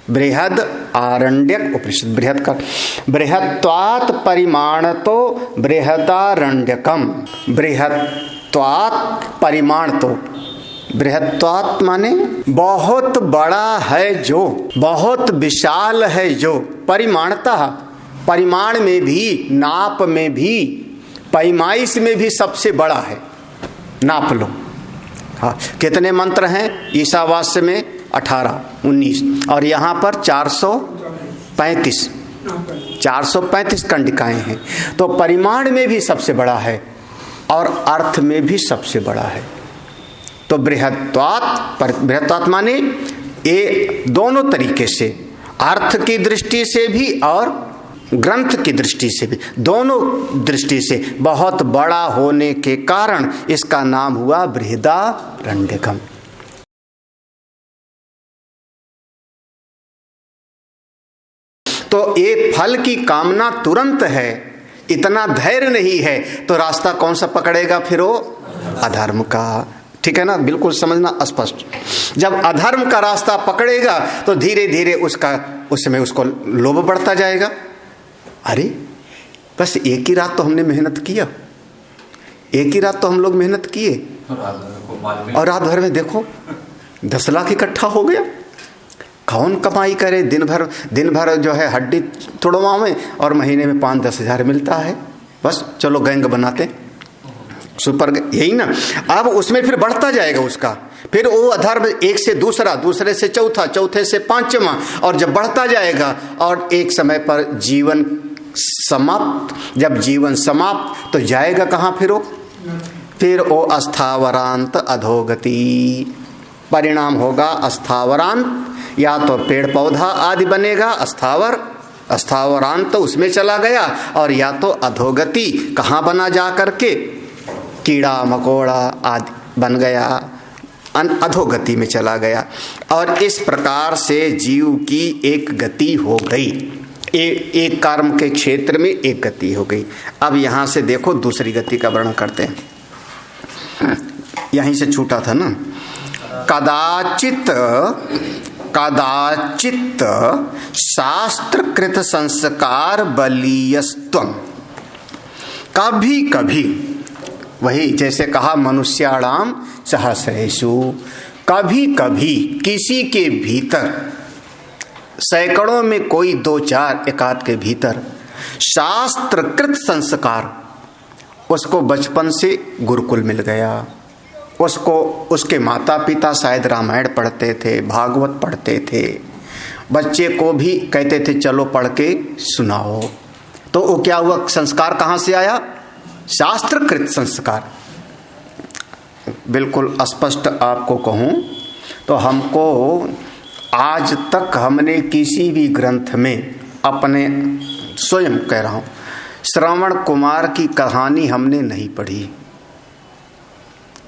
बृहद आरण्यक उपनिषद। बृहद का बृहत्वात् परिमाण तो बृहदारण्यकम। बृहत्वात् परिमाण तो बृहत्वात् माने बहुत बड़ा है जो, बहुत विशाल है जो। परिमाणतः परिमाण में भी, नाप में भी, पैमाइश में भी सबसे बड़ा है। नाप लो। हाँ, कितने मंत्र हैं ईशावास्य में? 18, 19 और यहाँ पर 435 कंडिकाएं हैं। तो परिमाण में भी सबसे बड़ा है और अर्थ में भी सबसे बड़ा है। तो बृहत्वात् माने ये दोनों तरीके से, अर्थ की दृष्टि से भी और ग्रंथ की दृष्टि से भी, दोनों दृष्टि से बहुत बड़ा होने के कारण इसका नाम हुआ बृहदारण्यकम। तो ये फल की कामना तुरंत है, इतना धैर्य नहीं है, तो रास्ता कौन सा पकड़ेगा फिर? वो अधर्म का। ठीक है ना, बिल्कुल समझना स्पष्ट। जब अधर्म का रास्ता पकड़ेगा तो धीरे धीरे उसमें उसको लोभ बढ़ता जाएगा। अरे बस एक ही रात तो हमने मेहनत किया, एक ही रात तो हम लोग मेहनत किए और रात भर में देखो 10 लाख इकट्ठा हो गया। कौन कमाई करे? दिन भर जो है हड्डी तोड़वावे और महीने में 5-10 हज़ार मिलता है। बस चलो गैंग बनाते, सुपर, यही ना। अब उसमें फिर बढ़ता जाएगा उसका, फिर वो अधर्म एक से दूसरा, दूसरे से चौथा, चौथे से 5वां, और जब बढ़ता जाएगा और एक समय पर जीवन समाप्त। जब जीवन समाप्त तो जाएगा कहाँ फिर वो अस्थावरांत अधोगति। परिणाम होगा अस्थावरांत, या तो पेड़ पौधा आदि बनेगा अस्थावरांत तो उसमें चला गया, और या तो अधोगति कहाँ बना जा करके? कीड़ा मकोड़ा आदि बन गया, अधोगति में चला गया। और इस प्रकार से जीव की एक गति हो गई, एक कर्म के क्षेत्र में एक गति हो गई। अब यहां से देखो दूसरी गति का वर्णन करते हैं। यहीं से छूटा था ना। कदाचित शास्त्रकृत संस्कार बलीयस्त्वं। कभी कभी, वही जैसे कहा मनुष्याणाम सहस्रेषु, कभी कभी किसी के भीतर, सैकड़ों में कोई 2-4 एकाध के भीतर शास्त्रकृत संस्कार, उसको बचपन से गुरुकुल मिल गया, उसके माता पिता शायद रामायण पढ़ते थे, भागवत पढ़ते थे, बच्चे को भी कहते थे चलो पढ़ के सुनाओ। तो वो क्या हुआ? संस्कार कहाँ से आया? शास्त्रकृत संस्कार। बिल्कुल स्पष्ट आपको कहूँ तो हमको आज तक हमने किसी भी ग्रंथ में, अपने स्वयं कह रहा हूँ, श्रवण कुमार की कहानी हमने नहीं पढ़ी।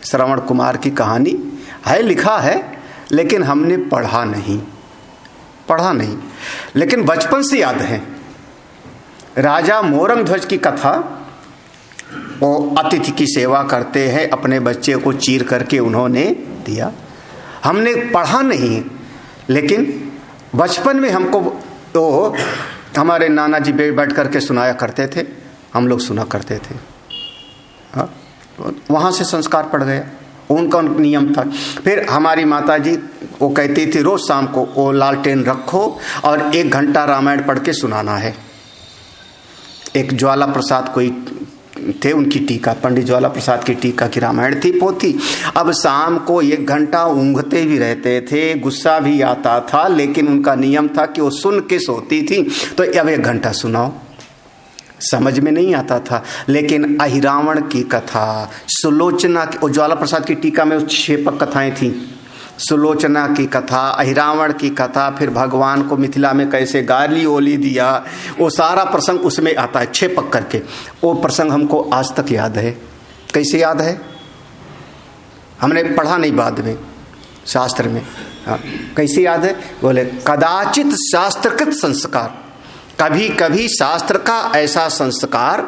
श्रवण कुमार की कहानी है, लिखा है, लेकिन हमने पढ़ा नहीं। लेकिन बचपन से याद है राजा मोरंग ध्वज की कथा। वो अतिथि की सेवा करते हैं, अपने बच्चे को चीर करके उन्होंने दिया। हमने पढ़ा नहीं, लेकिन बचपन में हमको तो हमारे नाना जी बैठ करके सुनाया करते थे, हम लोग सुना करते थे। वहाँ से संस्कार पड़ गया, उनका नियम था। फिर हमारी माता जी वो कहती थी रोज शाम को वो लालटेन रखो और 1 घंटा रामायण पढ़ के सुनाना है। एक ज्वाला प्रसाद कोई थे, उनकी टीका, पंडित ज्वाला प्रसाद की टीका की रामायण थी पोथी। अब शाम को 1 घंटा ऊँघते भी रहते थे, गुस्सा भी आता था, लेकिन उनका नियम था कि वो सुन के सोती थी। तो अब 1 घंटा सुनाओ। समझ में नहीं आता था, लेकिन अहिरावण की कथा, सुलोचना की, ज्वाला प्रसाद की टीका में 6 कथाएं थी। सुलोचना की कथा, अहिरावण की कथा, फिर भगवान को मिथिला में कैसे गाली ओली दिया, वो सारा प्रसंग उसमें आता है 6 पक करके। वो प्रसंग हमको आज तक याद है। कैसे याद है? हमने पढ़ा नहीं बाद में शास्त्र में। हाँ, कैसे याद है? बोले कदाचित शास्त्रकृत संस्कार, कभी कभी शास्त्र का ऐसा संस्कार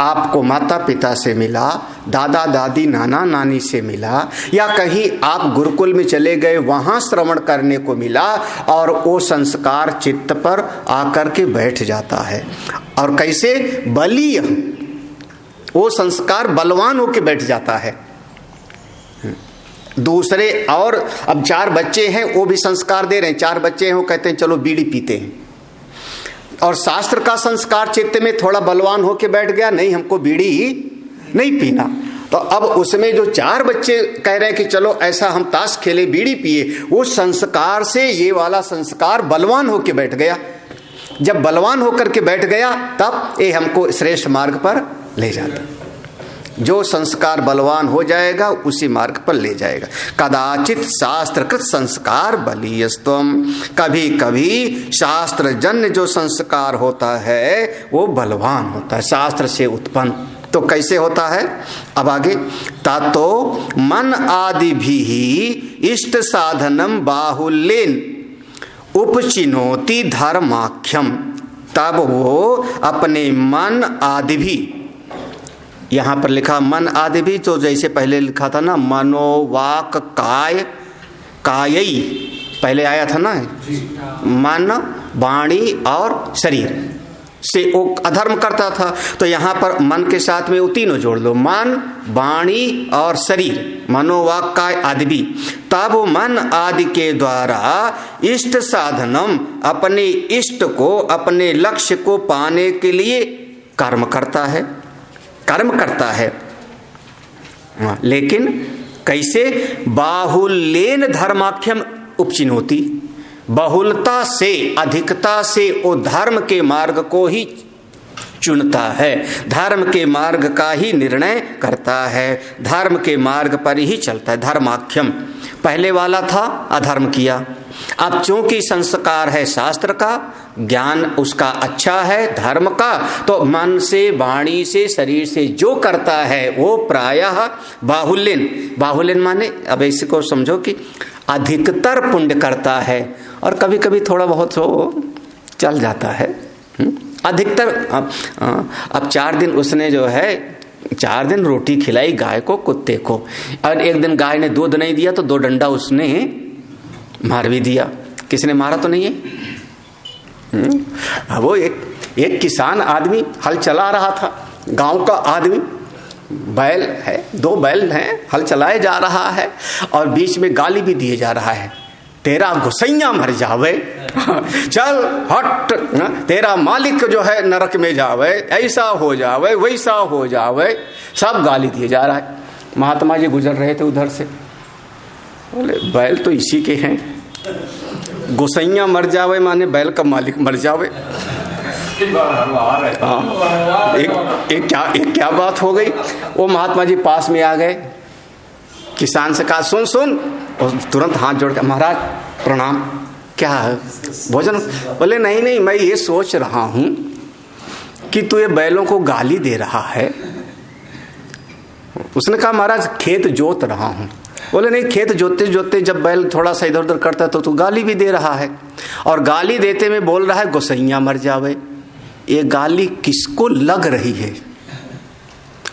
आपको माता पिता से मिला, दादा दादी नाना नानी से मिला, या कहीं आप गुरुकुल में चले गए वहां श्रवण करने को मिला, और वो संस्कार चित्त पर आकर के बैठ जाता है। और कैसे? बलीय, वो संस्कार बलवान होके बैठ जाता है। दूसरे, और अब 4 बच्चे हैं, वो भी संस्कार दे रहे हैं। 4 बच्चे हैं, वो कहते हैं चलो बीड़ी पीते हैं, और शास्त्र का संस्कार चित्त में थोड़ा बलवान होके बैठ गया, नहीं हमको बीड़ी नहीं पीना। तो अब उसमें जो 4 बच्चे कह रहे हैं कि चलो ऐसा हम ताश खेले, बीड़ी पिए, वो संस्कार से ये वाला संस्कार बलवान होके बैठ गया। जब बलवान होकर के बैठ गया तब ये हमको श्रेष्ठ मार्ग पर ले जाता। जो संस्कार बलवान हो जाएगा उसी मार्ग पर ले जाएगा। कदाचित शास्त्रकृत संस्कार बलीयस्तम, कभी कभी शास्त्र जन्य जो संस्कार होता है वो बलवान होता है, शास्त्र से उत्पन्न। तो कैसे होता है? अब आगे, तातो मन आदि भी इष्ट साधनम बाहुल्येन उपचिनोति धर्माख्यम, तब वो अपने मन आदि भी, यहां पर लिखा मन आदि भी, तो जैसे पहले लिखा था ना मनोवाक काय कायई, पहले आया था ना मन वाणी और शरीर से वो अधर्म करता था। तो यहां पर मन के साथ में वो तीनों जोड़ लो, मन वाणी और शरीर, मनोवाक काय आदि भी। तब वो मन आदि के द्वारा इष्ट साधनम, अपने इष्ट को, अपने लक्ष्य को पाने के लिए कर्म करता है, कर्म करता है। लेकिन कैसे? बाहुल्येन धर्माख्यम उपचिनोति, बहुलता से, अधिकता से वो धर्म के मार्ग को ही चुनता है, धर्म के मार्ग का ही निर्णय करता है, धर्म के मार्ग पर ही चलता है। धर्माख्यम, पहले वाला था अधर्म किया, अब चूंकि संस्कार है शास्त्र का, ज्ञान उसका अच्छा है धर्म का, तो मन से, वाणी से, शरीर से जो करता है वो प्रायः बाहुल्यन, बाहुल्यन माने अब इसी को समझो कि अधिकतर पुण्य करता है, और कभी कभी थोड़ा बहुत हो चल जाता है। अधिकतर अब 4 दिन उसने जो है 4 दिन रोटी खिलाई गाय को, कुत्ते को, और एक दिन गाय ने दूध नहीं दिया तो 2 डंडा उसने मार भी दिया। किसने मारा तो नहीं है। वो एक किसान आदमी हल चला रहा था, गांव का आदमी, बैल है, 2 बैल हैं, हल चलाए जा रहा है, और बीच में गाली भी दिए जा रहा है, तेरा गुसैया मर जावे, चल हट, तेरा मालिक जो है नरक में जावे, ऐसा हो जावे, वैसा हो जावे, सब गाली दिए जा रहा है। महात्मा जी गुजर रहे थे उधर से, बोले बैल तो इसी के हैं, गुसैया मर जावे माने बैल का मालिक मर जावे। एक क्या बात हो गई। वो महात्मा जी पास में आ गए, किसान से कहा सुन सुन, और तुरंत हाथ जोड़ के महाराज प्रणाम, क्या है भोजन? बोले नहीं नहीं, मैं ये सोच रहा हूं कि तू ये बैलों को गाली दे रहा है। उसने कहा महाराज खेत जोत रहा हूं। बोले नहीं, खेत जोतते जोतते जब बैल थोड़ा सा इधर उधर करता है तो तू गाली भी दे रहा है, और गाली देते में बोल रहा है गोसैया मर जावे। ये गाली किसको लग रही है?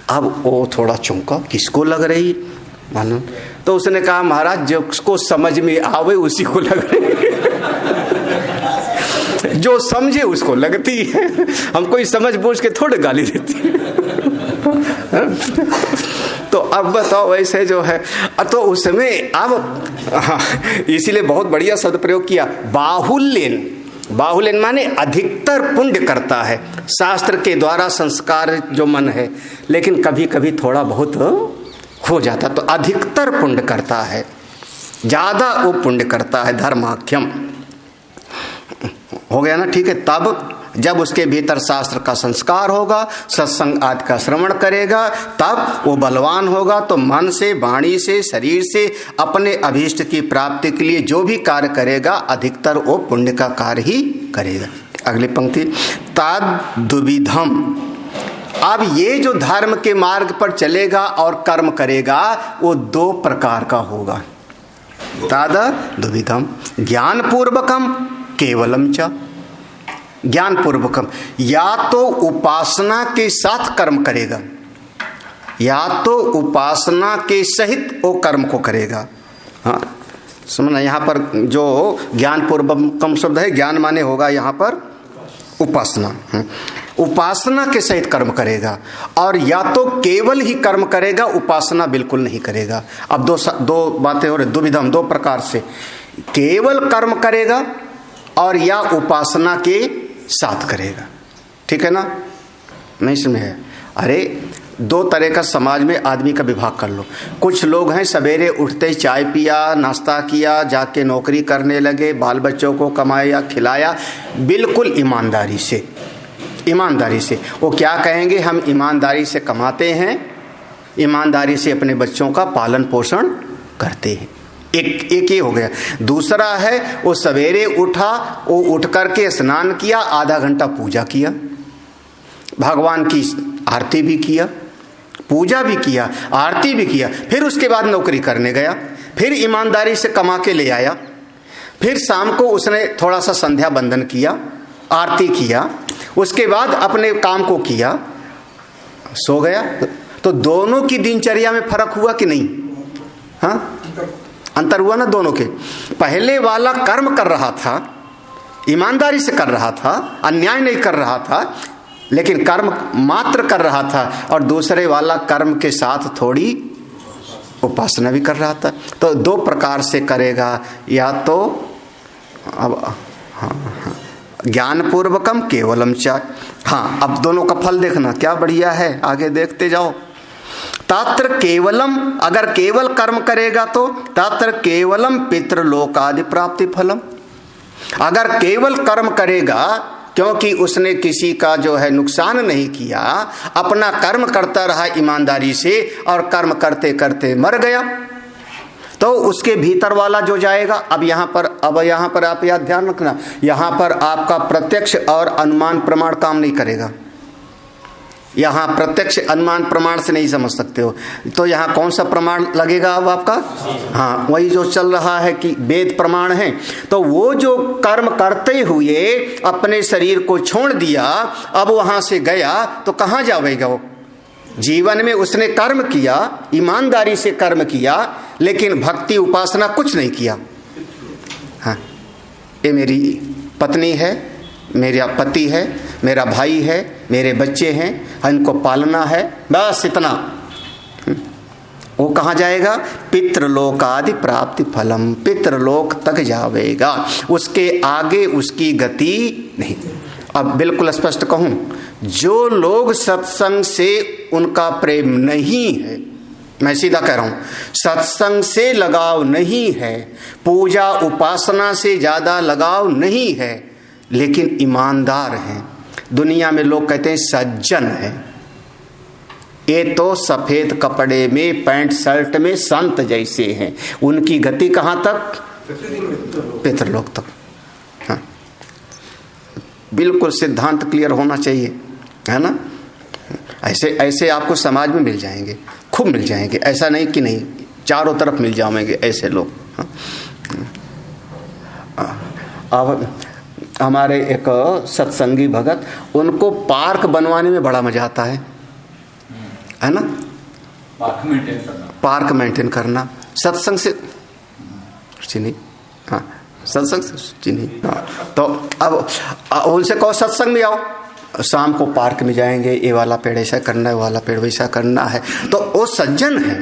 अब वो थोड़ा चौंका, किसको लग रही मानो? तो उसने कहा महाराज जिसको समझ में आवे उसी को लग रही है। जो समझे उसको लगती है, हम कोई समझ बूझ के थोड़े गाली देती है। तो अब बताओ वैसे जो है, तो उसमें अब इसीलिए बहुत बढ़िया शब्द प्रयोग किया, बाहुल्यन। बाहुल्यन माने अधिकतर पुण्य करता है, शास्त्र के द्वारा संस्कार जो मन है, लेकिन कभी कभी थोड़ा बहुत हो जाता, तो अधिकतर पुण्य करता है, ज्यादा वो पुण्य करता है। धर्माख्यम हो गया ना, ठीक है। तब जब उसके भीतर शास्त्र का संस्कार होगा, सत्संग आदि का श्रवण करेगा, तब वो बलवान होगा। तो मन से, वाणी से, शरीर से अपने अभीष्ट की प्राप्ति के लिए जो भी कार्य करेगा, अधिकतर वो पुण्य का कार्य ही करेगा। अगली पंक्ति, तद दुविधम। अब ये जो धर्म के मार्ग पर चलेगा और कर्म करेगा, वो 2 प्रकार का होगा। तद दुविधम, ज्ञान पूर्वकम केवलम च, ज्ञान पूर्वकम, या तो उपासना के साथ कर्म करेगा, या तो उपासना के सहित वो कर्म को करेगा। हाँ समझना, यहाँ पर जो ज्ञान पूर्वकम शब्द है, ज्ञान माने होगा यहाँ पर उपासना। उपासना के सहित कर्म करेगा, और या तो केवल ही कर्म करेगा, उपासना बिल्कुल नहीं करेगा। अब दो बातें हो रही, दुविधम, दो प्रकार से, केवल कर्म करेगा और या उपासना के साथ करेगा। ठीक है ना? नहीं समझे? अरे दो तरह का समाज में आदमी का विभाग कर लो। कुछ लोग हैं सवेरे उठते ही चाय पिया, नाश्ता किया, जाके नौकरी करने लगे, बाल बच्चों को कमाया खिलाया, बिल्कुल ईमानदारी से। ईमानदारी से वो क्या कहेंगे, हम ईमानदारी से कमाते हैं, ईमानदारी से अपने बच्चों का पालन पोषण करते हैं। एक ये हो गया। दूसरा है वो सवेरे उठा, वो उठ करके स्नान किया, आधा घंटा पूजा किया, भगवान की आरती भी किया, पूजा भी किया, आरती भी किया, फिर उसके बाद नौकरी करने गया, फिर ईमानदारी से कमा के ले आया, फिर शाम को उसने थोड़ा सा संध्या बंदन किया, आरती किया, उसके बाद अपने काम को किया, सो गया। तो दोनों की दिनचर्या में फर्क हुआ कि नहीं? हाँ, अंतर हुआ ना दोनों के। पहले वाला कर्म कर रहा था, ईमानदारी से कर रहा था, अन्याय नहीं कर रहा था, लेकिन कर्म मात्र कर रहा था, और दूसरे वाला कर्म के साथ थोड़ी उपासना भी कर रहा था। तो दो प्रकार से करेगा, या तो अब ज्ञान पूर्वकम केवलम च। हाँ, अब दोनों का फल देखना क्या बढ़िया है, आगे देखते जाओ। तात्र केवलम, अगर केवल कर्म करेगा तो तात्र केवलम पितृलोकादि प्राप्ति फलम। अगर केवल कर्म करेगा, क्योंकि उसने किसी का जो है नुकसान नहीं किया, अपना कर्म करता रहा ईमानदारी से, और कर्म करते करते मर गया, तो उसके भीतर वाला जो जाएगा। अब यहाँ पर आप याद ध्यान रखना, यहाँ पर आपका प्रत्यक्ष और अनुमान प्रमाण काम नहीं करेगा। यहाँ प्रत्यक्ष अनुमान प्रमाण से नहीं समझ सकते हो, तो यहाँ कौन सा प्रमाण लगेगा अब आपका? हाँ, वही जो चल रहा है कि वेद प्रमाण है। तो वो जो कर्म करते हुए अपने शरीर को छोड़ दिया, अब वहां से गया, तो कहाँ जाएगा वो? जीवन में उसने कर्म किया, ईमानदारी से कर्म किया, लेकिन भक्ति उपासना कुछ नहीं किया। हाँ, ये मेरी पत्नी है, मेरा पति है, मेरा भाई है, मेरे बच्चे हैं, इनको पालना है, बस इतना। वो कहाँ जाएगा? पितृलोकादि प्राप्ति फलम, पितृलोक तक जाएगा, उसके आगे उसकी गति नहीं। अब बिल्कुल स्पष्ट कहूं, जो लोग सत्संग से उनका प्रेम नहीं है, मैं सीधा कह रहा हूं, सत्संग से लगाव नहीं है, पूजा उपासना से ज्यादा लगाव नहीं है, लेकिन ईमानदार हैं, दुनिया में लोग कहते हैं सज्जन हैं, ये तो सफेद कपड़े में, पैंट शर्ट में संत जैसे हैं, उनकी गति कहां तक? पितृलोक तक। हाँ, बिल्कुल सिद्धांत क्लियर होना चाहिए, है ना? ऐसे आपको समाज में मिल जाएंगे, खूब मिल जाएंगे, ऐसा नहीं कि नहीं, चारों तरफ मिल जाएंगे ऐसे लोग। अब हमारे एक सत्संगी भगत, उनको पार्क बनवाने में बड़ा मजा आता है ना? पार्क मेंटेन करना, सत्संग से नहीं। हाँ, सत्संग से नहीं। हाँ, तो अब उनसे कहो सत्संग में आओ, शाम को पार्क में जाएंगे, ये वाला पेड़ ऐसा करना है, वाला पेड़ वैसा करना है, तो वो सज्जन है,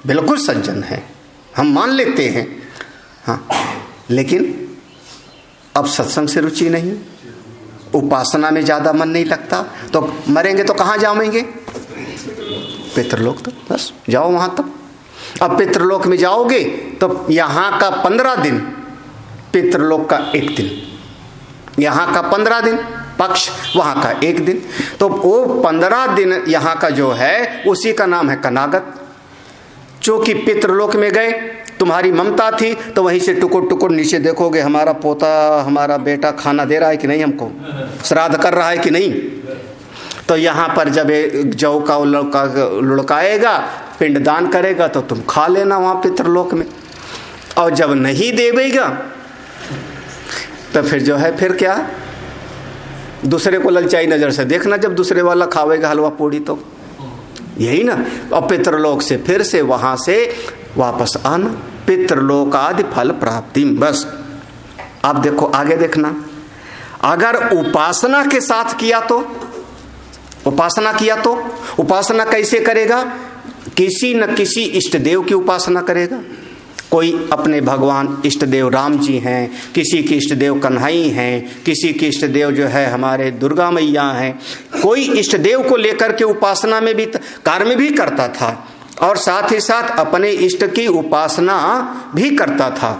बिल्कुल सज्जन है, हम मान लेते हैं। हाँ, लेकिन अब सत्संग से रुचि नहीं, उपासना में ज्यादा मन नहीं लगता, तो मरेंगे तो कहाँ जाएंगे? पितृलोक तक, बस जाओ वहां तक। अब पितृलोक में जाओगे तो यहाँ का 15 दिन, पितृलोक का 1 दिन, यहाँ का 15 दिन पक्ष, वहां का 1 दिन, तो वो 15 दिन यहाँ का जो है उसी का नाम है कनागत। चूंकि पितृलोक में गए, तुम्हारी ममता थी, तो वहीं से टुकुर टुकुर नीचे देखोगे, हमारा पोता, हमारा बेटा खाना दे रहा है कि नहीं, हमको श्राद्ध कर रहा है कि नहीं। तो यहाँ पर जब जौ का लुढ़काएगा, पिंडदान करेगा, तो तुम खा लेना वहाँ पितृलोक में। और जब नहीं देवेगा तो फिर जो है, फिर क्या, दूसरे को ललचाई नजर से देखना, जब दूसरे वाला खावेगा हलवा पूड़ी तो यही ना। और पितृलोक से फिर से वहां से वापस आना, पितृलोक आदि फल प्राप्ति। बस अब देखो आगे देखना, अगर उपासना के साथ किया तो, उपासना किया तो उपासना कैसे करेगा? किसी न किसी इष्ट देव की उपासना करेगा। कोई अपने भगवान इष्ट देव राम जी हैं, किसी की इष्ट देव कन्हई हैं, किसी की इष्ट देव जो है हमारे दुर्गा मैया हैं। कोई इष्ट देव को लेकर के उपासना में भी कार्य में भी करता था और साथ ही साथ अपने इष्ट की उपासना भी करता था,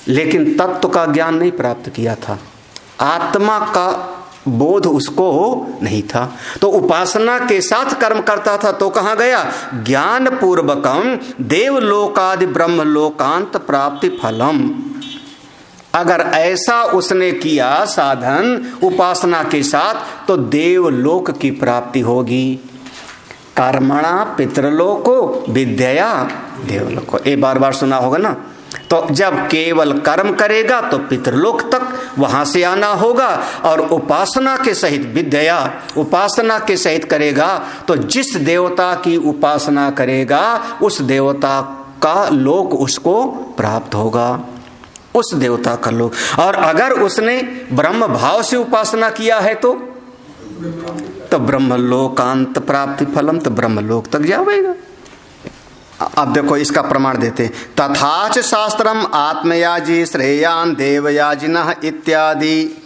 लेकिन तत्व का ज्ञान नहीं प्राप्त किया था, आत्मा का बोध उसको नहीं था। तो उपासना के साथ कर्म करता था तो कहाँ गया? ज्ञान पूर्वकम देवलोकादि ब्रह्मलोकांत प्राप्ति फलम। अगर ऐसा उसने किया साधन उपासना के साथ तो देवलोक की प्राप्ति होगी। कर्मणा पितृलोको विद्या देवलोको, ये बार बार सुना होगा ना। तो जब केवल कर्म करेगा तो पितृलोक तक वहां से आना होगा, और उपासना के सहित विद्या उपासना के सहित करेगा तो जिस देवता की उपासना करेगा उस देवता का लोक उसको प्राप्त होगा, उस देवता का लोक। और अगर उसने ब्रह्म भाव से उपासना किया है तो ब्रह्मलोकांत प्राप्ति फलम, तो ब्रह्मलोक तक जाएगा। अब देखो इसका प्रमाण देते, तथाच शास्त्रम आत्मयाजी श्रेयान देवयाजिनः इत्यादि।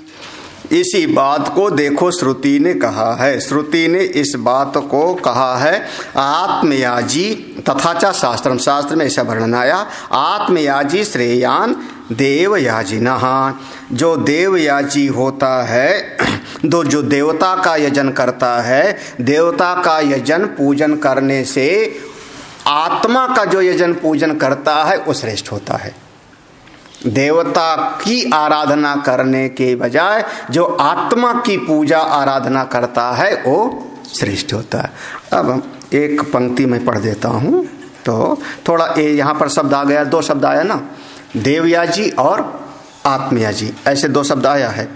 इसी बात को देखो श्रुति ने कहा है, श्रुति ने इस बात को कहा है आत्मयाजी तथाचा शास्त्रम, शास्त्र में ऐसा वर्णन आया आत्मयाजी श्रेयान देवयाजिनः। जो देवयाजी होता है, जो देवता का यजन करता है, देवता का यजन पूजन करने से आत्मा का जो यजन पूजन करता है वो श्रेष्ठ होता है। देवता की आराधना करने के बजाय जो आत्मा की पूजा आराधना करता है वो श्रेष्ठ होता है। अब एक पंक्ति में पढ़ देता हूँ, तो थोड़ा यहाँ पर शब्द आ गया, दो शब्द आया ना, देवयाजी और आत्मयाजी, ऐसे दो शब्द आया है।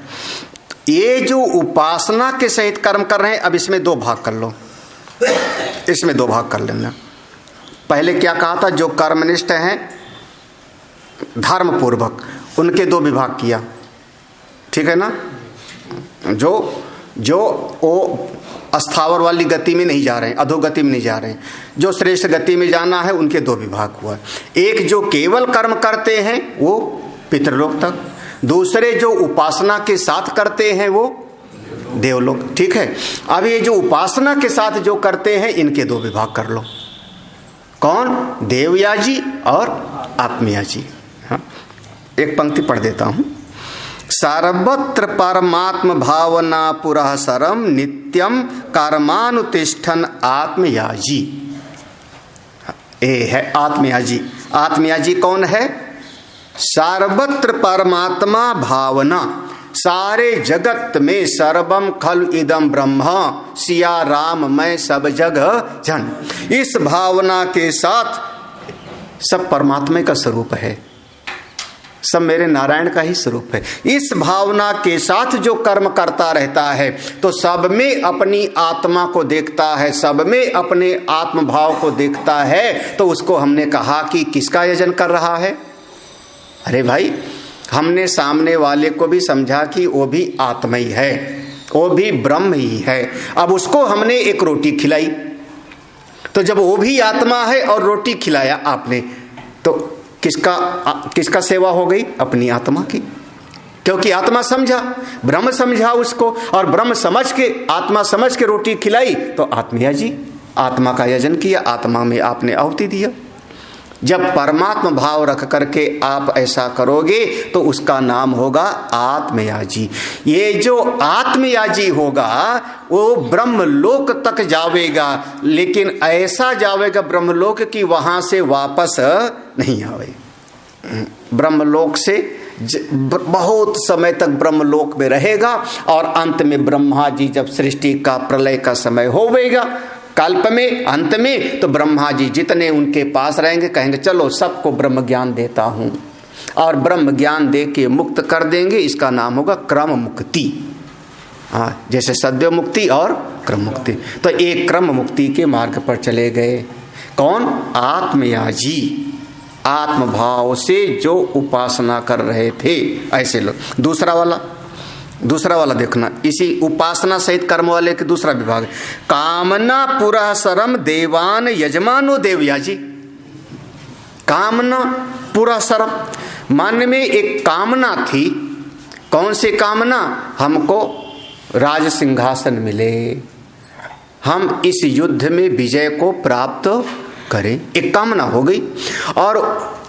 ये जो उपासना के सहित कर्म कर रहे हैं, अब इसमें दो भाग कर लो, इसमें दो भाग कर लेना। पहले क्या कहा था? जो कर्मनिष्ठ हैं धर्म पूर्वक, उनके दो विभाग किया, ठीक है ना। जो वो अस्थावर वाली गति में नहीं जा रहे हैं, अधोगति में नहीं जा रहे हैं, जो श्रेष्ठ गति में जाना है उनके दो विभाग हुआ। एक जो केवल कर्म करते हैं वो पितृलोक तक, दूसरे जो उपासना के साथ करते हैं वो देवलोक, ठीक है। अब ये जो उपासना के साथ जो करते हैं इनके दो विभाग कर लो, कौन? देवयाजी और आत्मयाजी। हाँ, एक पंक्ति पढ़ देता हूं। सर्वत्र परमात्म भावना पुरः सरम नित्यम कर्मानुतिष्ठन आत्मयाजी। ये है आत्मयाजी। आत्मयाजी कौन है? सर्वत्र परमात्मा भावना, सारे जगत में सर्वम खल इदम ब्रह्म, सिया राम मैं सब जगह जन। इस भावना के साथ सब परमात्मा का स्वरूप है, सब मेरे नारायण का ही स्वरूप है। इस भावना के साथ जो कर्म करता रहता है तो सब में अपनी आत्मा को देखता है, सब में अपने आत्म भाव को देखता है, तो उसको हमने कहा कि किसका यजन कर रहा है? अरे भाई, हमने सामने वाले को भी समझा कि वो भी आत्मा ही है, वो भी ब्रह्म ही है। अब उसको हमने एक रोटी खिलाई, तो जब वो भी आत्मा है और रोटी खिलाया आपने, तो किसका सेवा हो गई? अपनी आत्मा की, क्योंकि आत्मा समझा, ब्रह्म समझा उसको, और ब्रह्म समझ के आत्मा समझ के रोटी खिलाई, तो आत्मयाजी आत्मा का यजन किया, आत्मा में आपने आहुति दिया। जब परमात्मा भाव रख करके आप ऐसा करोगे तो उसका नाम होगा आत्मयाजी। ये जो आत्मयाजी होगा वो ब्रह्मलोक तक जावेगा, लेकिन ऐसा जावेगा ब्रह्मलोक की वहां से वापस नहीं आवे। ब्रह्मलोक से बहुत समय तक ब्रह्मलोक में रहेगा, और अंत में ब्रह्मा जी जब सृष्टि का प्रलय का समय होवेगा कल्प में अंत में, तो ब्रह्मा जी जितने उनके पास रहेंगे कहेंगे चलो सबको ब्रह्म ज्ञान देता हूं, और ब्रह्म ज्ञान दे के मुक्त कर देंगे। इसका नाम होगा क्रम मुक्ति। हाँ, जैसे सद्यो मुक्ति और क्रम मुक्ति। तो एक क्रम मुक्ति के मार्ग पर चले गए। कौन? आत्मयाजी, आत्मभाव से जो उपासना कर रहे थे ऐसे लोग। दूसरा वाला देखना, इसी उपासना सहित कर्म वाले के दूसरा विभाग, कामना पुरःसरम देवान यजमानो देवयाजी। कामना पुरःसरम, मन में एक कामना थी। कौन सी कामना? हमको राज सिंहासन मिले, हम इस युद्ध में विजय को प्राप्त करें, एक कामना हो गई। और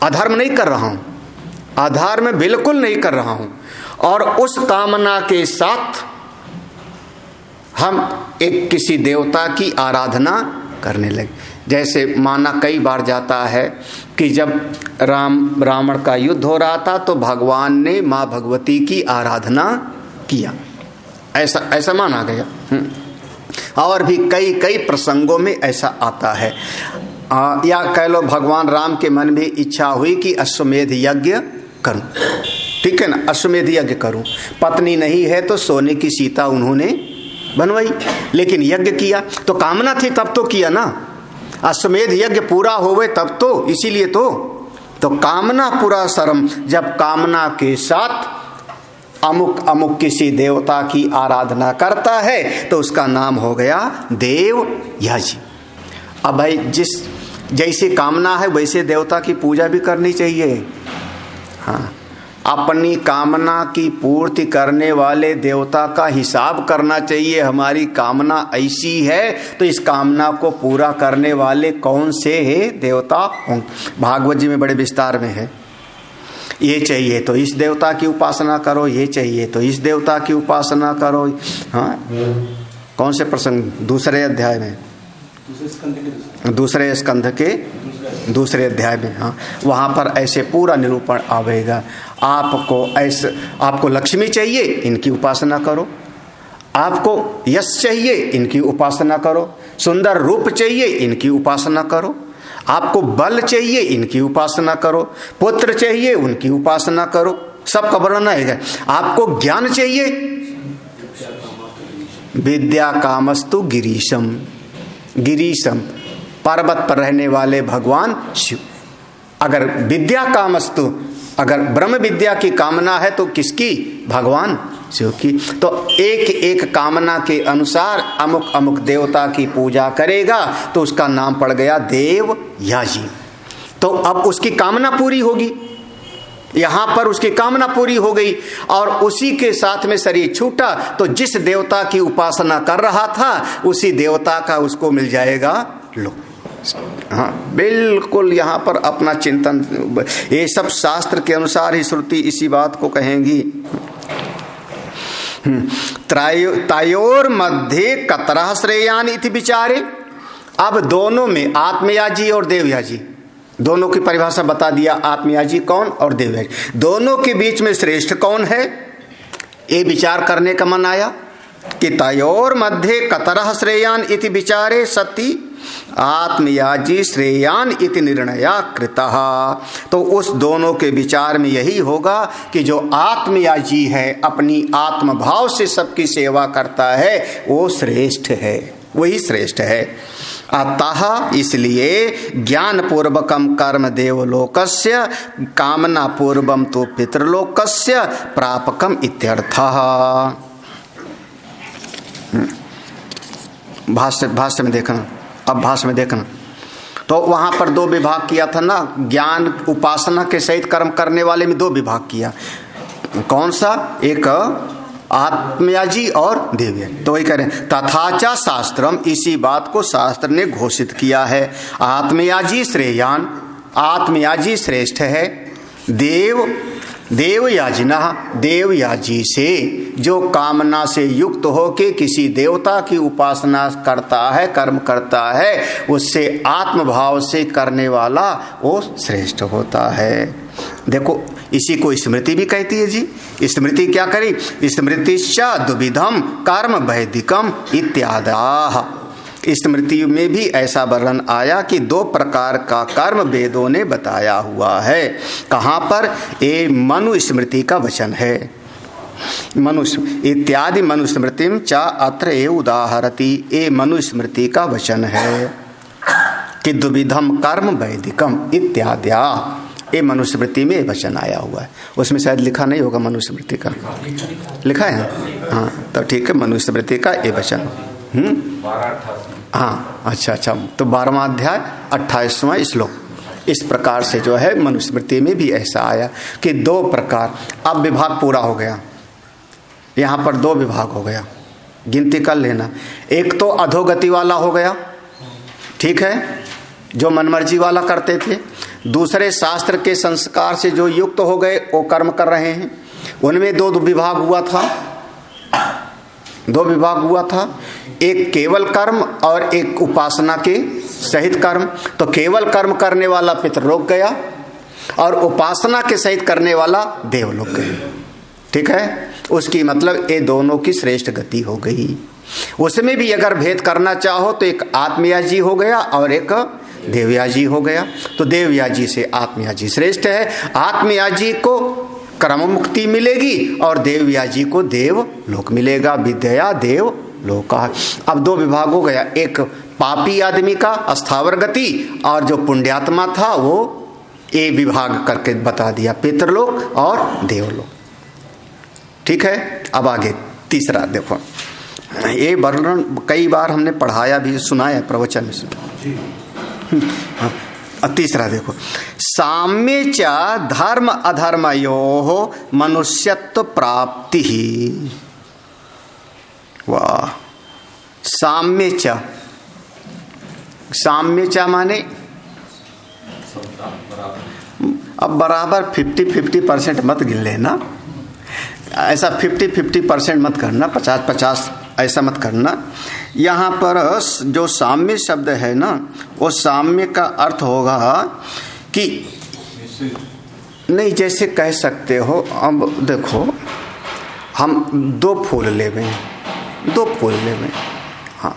अधर्म नहीं कर रहा हूं, अधर्म बिल्कुल नहीं कर रहा हूं, और उस कामना के साथ हम एक किसी देवता की आराधना करने लगे। जैसे माना कई बार जाता है कि जब रावण का युद्ध हो रहा था तो भगवान ने माँ भगवती की आराधना किया, ऐसा माना गया। और भी कई प्रसंगों में ऐसा आता है। या कह लो भगवान राम के मन में इच्छा हुई कि अश्वमेध यज्ञ करूं, ठीक है ना, अश्वमेध यज्ञ करूं। पत्नी नहीं है तो सोने की सीता उन्होंने बनवाई, लेकिन यज्ञ किया तो कामना थी, तब तो किया ना। अश्वमेध यज्ञ पूरा होवे तब तो, इसीलिए तो कामना पुरःसरम, जब कामना के साथ अमुक किसी देवता की आराधना करता है तो उसका नाम हो गया देवयाजी। अब भाई जैसी कामना है वैसे देवता की पूजा भी करनी चाहिए। हाँ, अपनी कामना की पूर्ति करने वाले देवता का हिसाब करना चाहिए। हमारी कामना ऐसी है तो इस कामना को पूरा करने वाले कौन से है देवता होंगे। भागवत जी में बड़े विस्तार में है, ये चाहिए तो इस देवता की उपासना करो, ये चाहिए तो इस देवता की उपासना करो। हाँ, कौन से प्रसंग? दूसरे अध्याय में, दूसरे स्कंध के दूसरे अध्याय में। हाँ, वहाँ पर ऐसे पूरा निरूपण आवेगा। आपको लक्ष्मी चाहिए, इनकी उपासना करो। आपको यश चाहिए, इनकी उपासना करो। सुंदर रूप चाहिए, इनकी उपासना करो। आपको बल चाहिए, इनकी उपासना करो। पुत्र चाहिए, उनकी उपासना करो। सबका वर्णन है। आपको ज्ञान चाहिए, विद्या कामस्तु गिरीशम, गिरीशम पर्वत पर रहने वाले भगवान शिव। अगर विद्या कामस्तु, अगर ब्रह्म विद्या की कामना है तो किसकी? भगवान शिव की। तो एक एक कामना के अनुसार अमुक देवता की पूजा करेगा तो उसका नाम पड़ गया देवयाजी। तो अब उसकी कामना पूरी होगी, यहां पर उसकी कामना पूरी हो गई और उसी के साथ में शरीर छूटा तो जिस देवता की उपासना कर रहा था उसी देवता का उसको मिल जाएगा लोक। हाँ, बिल्कुल यहाँ पर अपना चिंतन, ये सब शास्त्र के अनुसार ही श्रुति इसी बात को कहेंगी। तयोर मध्य कतरः श्रेयान इति विचारे। अब दोनों में आत्मयाजी और देवयाजी, दोनों की परिभाषा बता दिया। आत्मयाजी कौन और देवयाजी, दोनों के बीच में श्रेष्ठ कौन है, ये विचार करने का मन आया कि तयोर मध्य कतरः श्रेयान इति विचारे सति आत्मयाजी श्रेयान इति निर्णया कृतः। तो उस दोनों के विचार में यही होगा कि जो आत्मयाजी है, अपनी आत्मभाव से सबकी सेवा करता है, वो श्रेष्ठ है, वही श्रेष्ठ है। अतः इसलिए ज्ञान पूर्वकम कर्म देवलोकस्य कामना पूर्वम तो पितृलोकस्य प्रापकम इत्यर्थः। भाष्य में देखना, अब भाष्य में देखना। तो वहां पर दो विभाग किया था ना, ज्ञान उपासना के सहित कर्म करने वाले में दो विभाग किया। कौन सा? एक आत्मयाजी और देवयाजी। तो वही कह रहे हैं तथाचा शास्त्रम, इसी बात को शास्त्र ने घोषित किया है। आत्मयाजी श्रेयान, आत्मयाजी श्रेष्ठ है। देवयाजिना, देवयाजी से जो कामना से युक्त होके किसी देवता की उपासना करता है, कर्म करता है, उससे आत्मभाव से करने वाला वो श्रेष्ठ होता है। देखो इसी को स्मृति भी कहती है जी। स्मृति क्या करी? स्मृतिश्च द्विविधम कर्म वैदिकम इत्यादि। स्मृति में भी ऐसा वर्णन आया कि दो प्रकार का कर्म वेदों ने बताया हुआ है। कहाँ पर? ये मनु स्मृति का वचन है। मनुष्य इत्यादि मनुस्मृतिम च अत्र एव उदाहरति। ये मनुस्मृति का वचन है कि द्विविधम कर्म वैदिकम इत्याद्या। ये मनुस्मृति में वचन आया हुआ है। उसमें शायद लिखा नहीं होगा मनुस्मृति का, लिखा है? हाँ तो ठीक है, मनुस्मृति का ये वचन। हाँ अच्छा, तो 12वां अध्याय 28वां श्लोक। इस प्रकार से जो है मनुस्मृति में भी ऐसा आया कि 2 प्रकार। अब विभाग पूरा हो गया, यहाँ पर 2 विभाग हो गया, गिनती कर लेना। एक तो अधोगति वाला हो गया, ठीक है, जो मनमर्जी वाला करते थे। दूसरे शास्त्र के संस्कार से जो युक्त हो गए वो कर्म कर रहे हैं। उनमें 2 विभाग हुआ था, 2 विभाग हुआ था। एक केवल कर्म और एक उपासना के सहित कर्म। तो केवल कर्म करने वाला पितृलोक गया और उपासना के सहित करने वाला देवलोक गया, ठीक है। उसकी मतलब ये दोनों की श्रेष्ठ गति हो गई। उसमें भी अगर भेद करना चाहो तो एक आत्मयाजी हो गया और एक देवयाजी हो गया। तो देवयाजी से आत्मयाजी श्रेष्ठ है। आत्मयाजी को क्रम मुक्ति मिलेगी और देवयाजी को देव लोक मिलेगा। विद्या देव लोका। अब 2 विभाग हो गया, एक पापी आदमी का अस्थावर गति और जो पुण्यात्मा था वो ये विभाग करके बता दिया, पितृलोक और देवलोक, ठीक है। अब आगे तीसरा देखो, ये वर्णन कई बार हमने पढ़ाया भी, सुनाया प्रवचन में। तीसरा देखो, साम्ये च धर्म अधर्मयोः मनुष्यत्व प्राप्ति ही। वाह, साम्ये च, साम्ये च माने अब बराबर 50-50% मत गिन लेना, ऐसा 50-50% मत करना, 50-50 ऐसा मत करना। यहाँ पर जो साम्य शब्द है ना, वो साम्य का अर्थ होगा कि नहीं, जैसे कह सकते हो, अब देखो हम 2 फूल लेवे, 2 फूल लेवे, हाँ,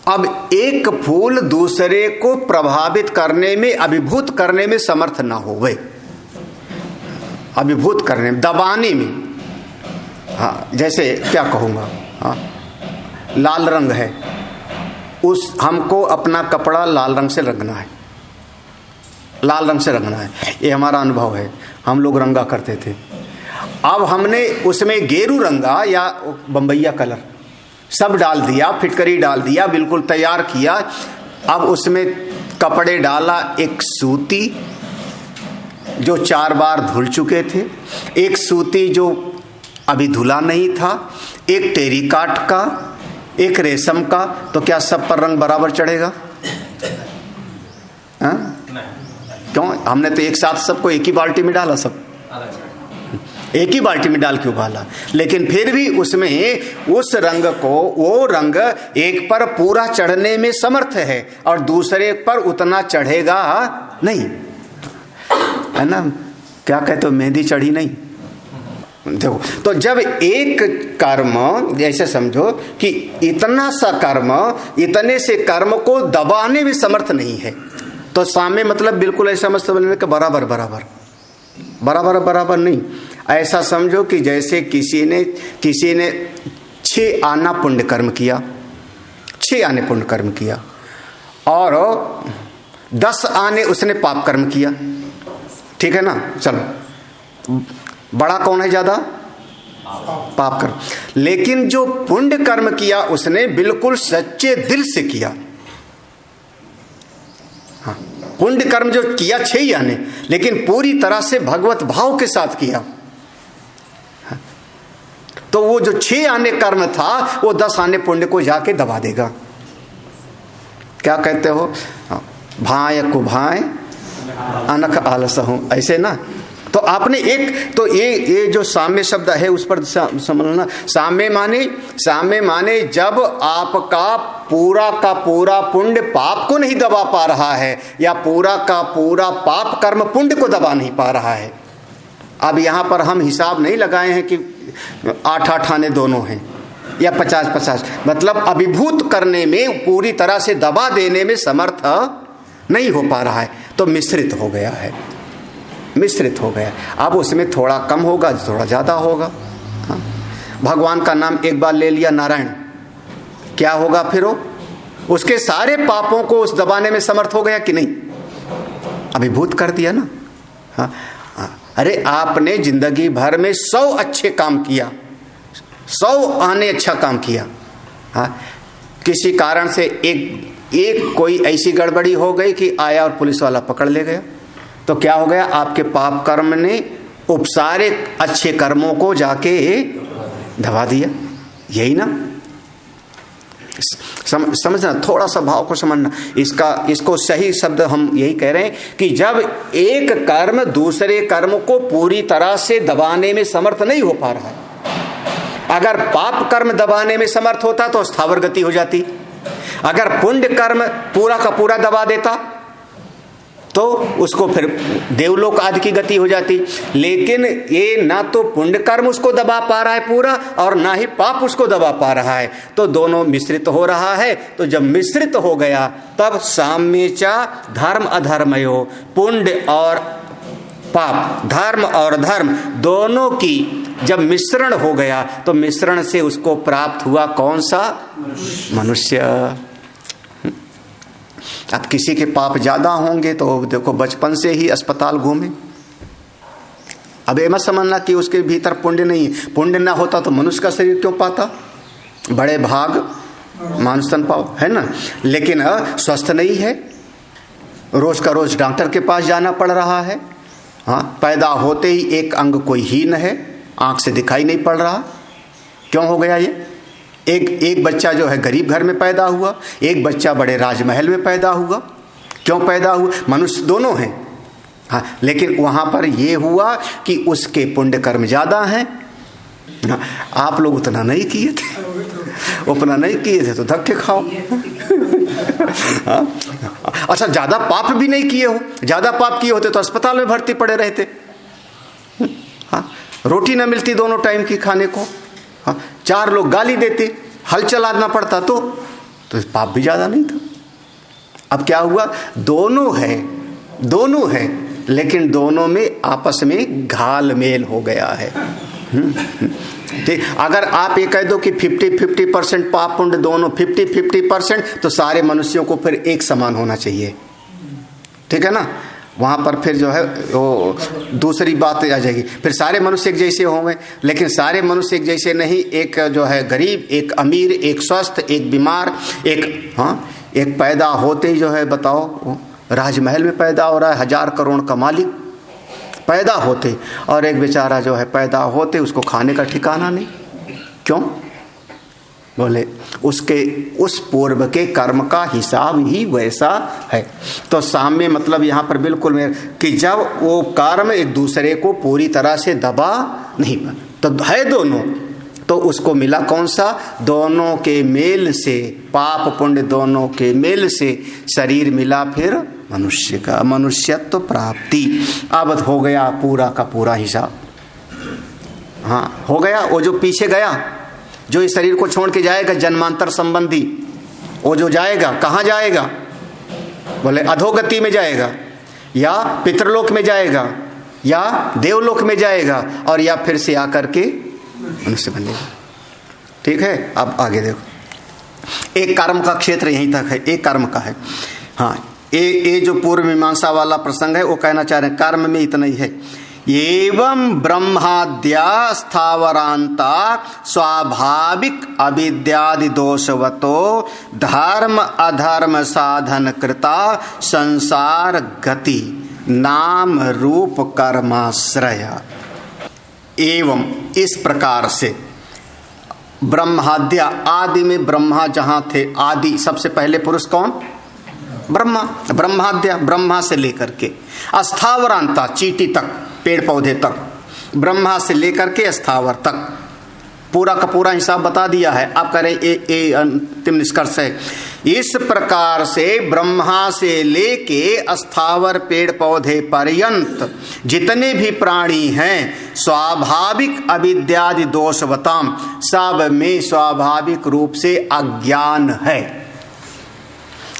अब एक फूल दूसरे को प्रभावित करने में, अभिभूत करने में समर्थ ना होवे, अभिभूत करने में, दबाने में। हाँ, जैसे क्या कहूँगा, हाँ, लाल रंग है, उस हमको अपना कपड़ा लाल रंग से रंगना है, लाल रंग से रंगना है, ये हमारा अनुभव है। हम लोग रंगा करते थे। अब हमने उसमें गेरू रंगा या बम्बैया कलर सब डाल दिया, फिटकरी डाल दिया, बिल्कुल तैयार किया। अब उसमें कपड़े डाला, एक सूती जो 4 बार धुल चुके थे, एक सूती जो अभी धुला नहीं था, एक टेरिकाट का, एक रेशम का। तो क्या सब पर रंग बराबर चढ़ेगा? क्यों? हमने तो एक साथ सबको एक ही बाल्टी में डाला, सब एक ही बाल्टी में डाल क्यों डाला? लेकिन फिर भी उसमें उस रंग को, वो रंग एक पर पूरा चढ़ने में समर्थ है और दूसरे पर उतना चढ़ेगा नहीं, है ना। क्या कहते हो, मेहंदी चढ़ी नहीं। देखो, तो जब एक कर्म, जैसे समझो कि इतना सा कर्म, इतने से कर्म को दबाने में समर्थ नहीं है, तो साम्य मतलब बिल्कुल ऐसा मत समझने का बराबर बराबर बराबर बराबर नहीं। ऐसा समझो कि जैसे किसी ने 6 आना पुण्य कर्म किया, 6 आने पुण्य कर्म किया और 10 आने उसने पाप कर्म किया, ठीक है ना। चलो, बड़ा कौन है ज्यादा? पाप कर्म। लेकिन जो पुण्य कर्म किया उसने बिल्कुल सच्चे दिल से किया। हाँ, पुण्य कर्म जो किया 6 आने, लेकिन पूरी तरह से भगवत भाव के साथ किया। हाँ, तो वो जो 6 आने कर्म था वो 10 आने पुण्य को जाके दबा देगा। क्या कहते हो? हाँ, भाय को भाय अनख आलस हूं, ऐसे ना। तो आपने एक तो ये जो साम्य शब्द है उस पर समझना। साम्य माने जब आपका पूरा का पूरा पुण्य पाप को नहीं दबा पा रहा है, या पूरा का पूरा पाप कर्म पुण्य को दबा नहीं पा रहा है। अब यहाँ पर हम हिसाब नहीं लगाए हैं कि 8-8 आने दोनों हैं या 50-50, मतलब अभिभूत करने में, पूरी तरह से दबा देने में समर्थ नहीं हो पा रहा है, तो मिश्रित हो गया है। मिश्रित हो गया। अब उसमें थोड़ा कम होगा, थोड़ा ज़्यादा होगा। हाँ? भगवान का नाम एक बार ले लिया नारायण, क्या होगा फिर वो? उसके सारे पापों को उस दबाने में समर्थ हो गया कि नहीं? अभिभूत कर दिया ना। हाँ? अरे आपने जिंदगी भर में 100 अच्छे काम किया, 100 आने अच्छा काम किया। हाँ? किसी कारण से एक कोई ऐसी गड़बड़ी हो गई कि आया और पुलिस वाला पकड़ ले गया, तो क्या हो गया? आपके पाप कर्म ने उपसारे अच्छे कर्मों को जाके दबा दिया। यही ना, समझना, थोड़ा सा भाव को समझना। इसको सही शब्द हम यही कह रहे हैं कि जब एक कर्म दूसरे कर्म को पूरी तरह से दबाने में समर्थ नहीं हो पा रहा है। अगर पाप कर्म दबाने में समर्थ होता तो स्थावर गति हो जाती, अगर पुण्य कर्म पूरा का पूरा दबा देता तो उसको फिर देवलोक आदि की गति हो जाती। लेकिन ये ना तो पुण्य कर्म उसको दबा पा रहा है पूरा, और ना ही पाप उसको दबा पा रहा है, तो दोनों मिश्रित हो रहा है। तो जब मिश्रित हो गया तब साम्येचा धर्म अधर्मयो, पुण्य और पाप, धर्म और धर्म दोनों की जब मिश्रण हो गया तो मिश्रण से उसको प्राप्त हुआ कौन सा? मनुष्य। अब किसी के पाप ज्यादा होंगे तो देखो बचपन से ही अस्पताल घूमे। अब ये मत समझना कि उसके भीतर पुण्य नहीं है, पुण्य ना होता तो मनुष्य का शरीर क्यों पाता? बड़े भाग मानसन पाओ, है ना। लेकिन स्वस्थ नहीं है, रोज का रोज डॉक्टर के पास जाना पड़ रहा है। हाँ, पैदा होते ही एक अंग कोई हीन है, आंख से दिखाई नहीं पड़ रहा। क्यों हो गया ये? एक बच्चा जो है गरीब घर में पैदा हुआ, एक बच्चा बड़े राजमहल में पैदा हुआ। क्यों पैदा हुआ? मनुष्य दोनों हैं। हाँ, लेकिन वहां पर ये हुआ कि उसके पुण्य कर्म ज्यादा हैं। हाँ, आप लोग उतना नहीं किए थे, उतना नहीं किए थे तो धक्के खाओ। हाँ? अच्छा, ज्यादा पाप भी नहीं किए हो, ज्यादा पाप किए होते तो अस्पताल में भर्ती पड़े रहते। हाँ, रोटी ना मिलती दोनों टाइम की खाने को। हाँ, 4 लोग गाली देते, हल चलाना पड़ता तो पाप भी ज्यादा नहीं था। अब क्या हुआ? दोनों है, लेकिन दोनों में आपस में घाल मेल हो गया है। ठीक, अगर आप ये कह दो कि 50-50% पाप पुण्य दोनों 50-50%, तो सारे मनुष्यों को फिर एक समान होना चाहिए। ठीक है ना। वहाँ पर फिर जो है वो दूसरी बात आ जाएगी, फिर सारे मनुष्य एक जैसे होंगे। लेकिन सारे मनुष्य एक जैसे नहीं, एक जो है गरीब, एक अमीर, एक स्वस्थ, एक बीमार, एक पैदा होते ही जो है बताओ राजमहल में पैदा हो रहा है, 1000 करोड़ का मालिक पैदा होते, और एक बेचारा जो है पैदा होते उसको खाने का ठिकाना नहीं। क्यों? बोले उसके उस पूर्व के कर्म का हिसाब ही वैसा है। तो साम्य मतलब यहाँ पर बिल्कुल में कि जब वो कर्म एक दूसरे को पूरी तरह से दबा नहीं पा, तो है दोनों, तो उसको मिला कौन सा? दोनों के मेल से, पाप पुण्य दोनों के मेल से शरीर मिला फिर मनुष्य का, मनुष्यत्व प्राप्ति। अब हो गया पूरा का पूरा हिसाब। हाँ, हो गया। वो जो पीछे गया, जो इस शरीर को छोड़ के जाएगा जन्मांतर संबंधी, वो जो जाएगा कहाँ जाएगा? बोले अधोगति में जाएगा, या पितृलोक में जाएगा, या देवलोक में जाएगा, और या फिर से आकर के मनुष्य बनेगा। ठीक है। अब आगे देखो, एक कर्म का क्षेत्र यहीं तक है, एक कर्म का है। हाँ, ये जो पूर्व मीमांसा वाला प्रसंग है वो कहना चाह रहे हैं कर्म में इतना ही है। एवं ब्रह्माद्या स्थावरांता स्वाभाविक अविद्यादि दोषवतो धर्म अधर्म साधन कृता संसार गति नाम रूप कर्माश्रय। एवं इस प्रकार से ब्रह्माद्या, आदि में ब्रह्मा जहां थे, आदि सबसे पहले पुरुष कौन? ब्रह्मा। ब्रह्माद्या, ब्रह्मा से लेकर के अस्थावरांता, चींटी तक, पेड़ पौधे तक, ब्रह्मा से लेकर के स्थावर तक पूरा का पूरा हिसाब बता दिया है। आप कह रहे ये अंतिम निष्कर्ष है। इस प्रकार से ब्रह्मा से लेके स्थावर पेड़ पौधे पर्यंत जितने भी प्राणी हैं स्वाभाविक अविद्यादि दोषवताम, सब में स्वाभाविक रूप से अज्ञान है।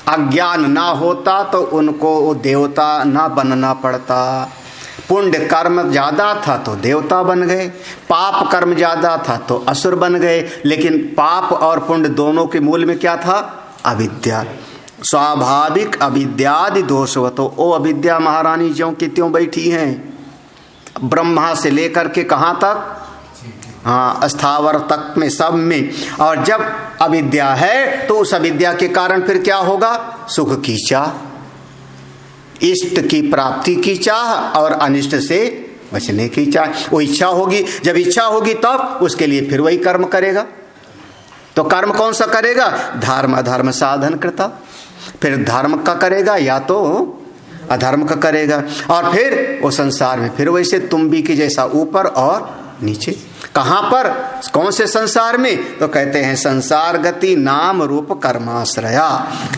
अज्ञान ना होता तो उनको देवता ना बनना पड़ता। पुण्य कर्म ज्यादा था तो देवता बन गए, पाप कर्म ज्यादा था तो असुर बन गए। लेकिन पाप और पुण्य दोनों के मूल में क्या था? अविद्या। स्वाभाविक अविद्यादि दोषवतो, ओ अविद्या महारानी ज्यों की त्यों बैठी हैं, ब्रह्मा से लेकर के कहाँ तक? हाँ, स्थावर तक में, सब में। और जब अविद्या है तो उस अविद्या के कारण फिर क्या होगा? सुख की चाह, इष्ट की प्राप्ति की चाह और अनिष्ट से बचने की चाह। वो इच्छा होगी, जब इच्छा होगी तब उसके लिए फिर वही कर्म करेगा। तो कर्म कौन सा करेगा? धर्म अधर्म साधन करता, फिर धर्म का करेगा या तो अधर्म का करेगा। और फिर वो संसार में फिर वैसे तुम्बी की जैसा ऊपर और नीचे। कहां पर? कौन से संसार में? तो कहते हैं संसार गति नाम रूप कर्माश्रया,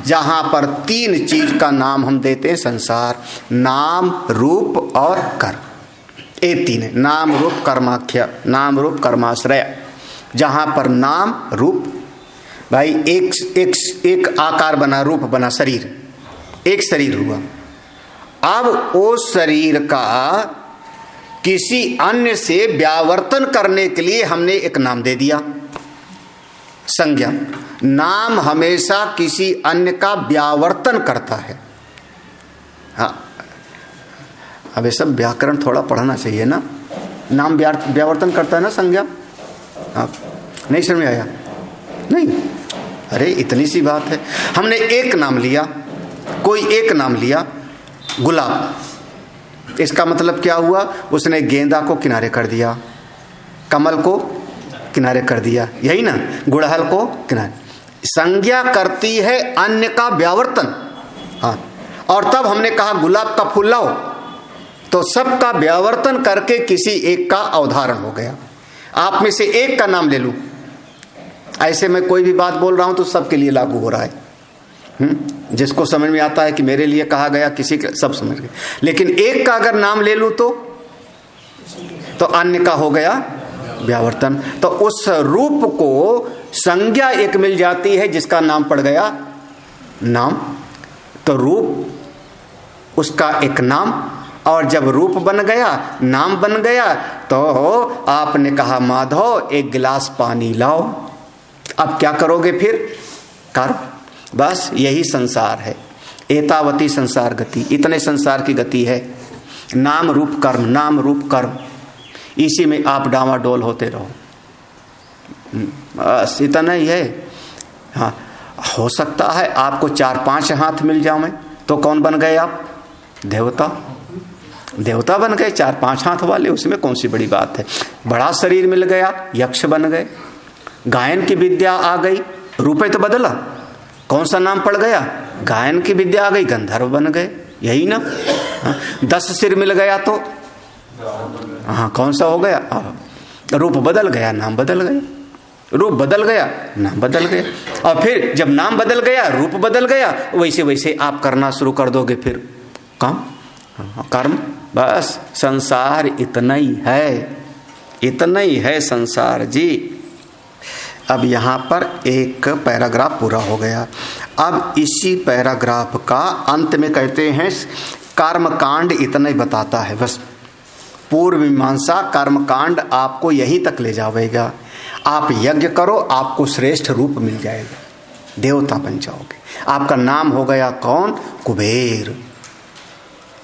जहां पर तीन चीज का नाम हम देते हैं संसार, नाम रूप और कर्म। ये तीन है, नाम रूप कर्माख्य, नाम रूप कर्माश्रय। जहां पर नाम रूप, भाई एक आकार बना, रूप बना, शरीर, एक शरीर हुआ। अब वो शरीर का किसी अन्य से व्यावर्तन करने के लिए हमने एक नाम दे दिया, संज्ञा। नाम हमेशा किसी अन्य का व्यावर्तन करता है। हाँ, अब ये सब व्याकरण थोड़ा पढ़ना चाहिए ना। नाम व्यावर्तन करता है ना, संज्ञा। हाँ, नहीं समझ में आया? नहीं, अरे इतनी सी बात है। हमने एक नाम लिया, कोई एक नाम लिया, गुलाब। इसका मतलब क्या हुआ? उसने गेंदा को किनारे कर दिया, कमल को किनारे कर दिया, यही ना, गुड़हल को किनारे। संज्ञा करती है अन्य का व्यावर्तन। हाँ, और तब हमने कहा गुलाब का फूल लाओ, तो सबका व्यावर्तन करके किसी एक का अवधारण हो गया। आप में से एक का नाम ले लूं, ऐसे मैं कोई भी बात बोल रहा हूं तो सबके लिए लागू हो रहा है। जिसको समझ में आता है कि मेरे लिए कहा गया, किसी का सब समझ गए। लेकिन एक का अगर नाम ले लूं तो अन्य का हो गया व्यावर्तन। तो उस रूप को संज्ञा एक मिल जाती है जिसका नाम पड़ गया नाम, तो रूप उसका एक नाम। और जब रूप बन गया, नाम बन गया, तो आपने कहा माधव एक गिलास पानी लाओ। अब क्या करोगे फिर? कर्म। बस यही संसार है, एतावती संसार गति, इतने संसार की गति है। नाम रूप कर्म, नाम रूप कर्म, इसी में आप डामाडोल होते रहो, बस इतना ही है। हाँ, हो सकता है आपको 4-5 हाथ मिल जाए तो कौन बन गए आप? देवता। देवता बन गए 4-5 हाथ वाले, उसमें कौन सी बड़ी बात है। बड़ा शरीर मिल गया, यक्ष बन गए। गायन की विद्या आ गई, रूपे तो बदला, कौन सा नाम पड़ गया? गायन की विद्या आ गई, गंधर्व बन गए, यही ना। 10 सिर मिल गया तो हाँ, कौन सा हो गया? रूप बदल गया, नाम बदल गया, रूप बदल गया, नाम बदल गया। और फिर जब नाम बदल गया, रूप बदल गया, वैसे वैसे आप करना शुरू कर दोगे फिर काम, कर्म। बस संसार इतना ही है, इतना ही है संसार जी। अब यहाँ पर एक पैराग्राफ पूरा हो गया। अब इसी पैराग्राफ का अंत में कहते हैं कर्मकांड इतना ही बताता है बस। पूर्व मीमांसा कर्मकांड आपको यहीं तक ले जाएगा। आप यज्ञ करो, आपको श्रेष्ठ रूप मिल जाएगा, देवता बन जाओगे। आपका नाम हो गया कौन? कुबेर।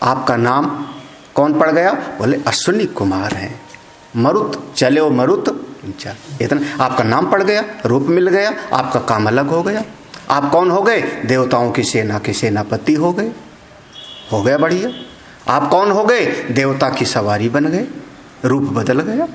आपका नाम कौन पड़ गया? बोले अश्विनी कुमार हैं। मरुत चले हो, मरुत इतना आपका नाम पड़ गया, रूप मिल गया, आपका काम अलग हो गया। आप कौन हो गए? देवताओं की सेना के सेनापति हो गए, हो गया बढ़िया। आप कौन हो गए? देवता की सवारी बन गए, रूप बदल गया।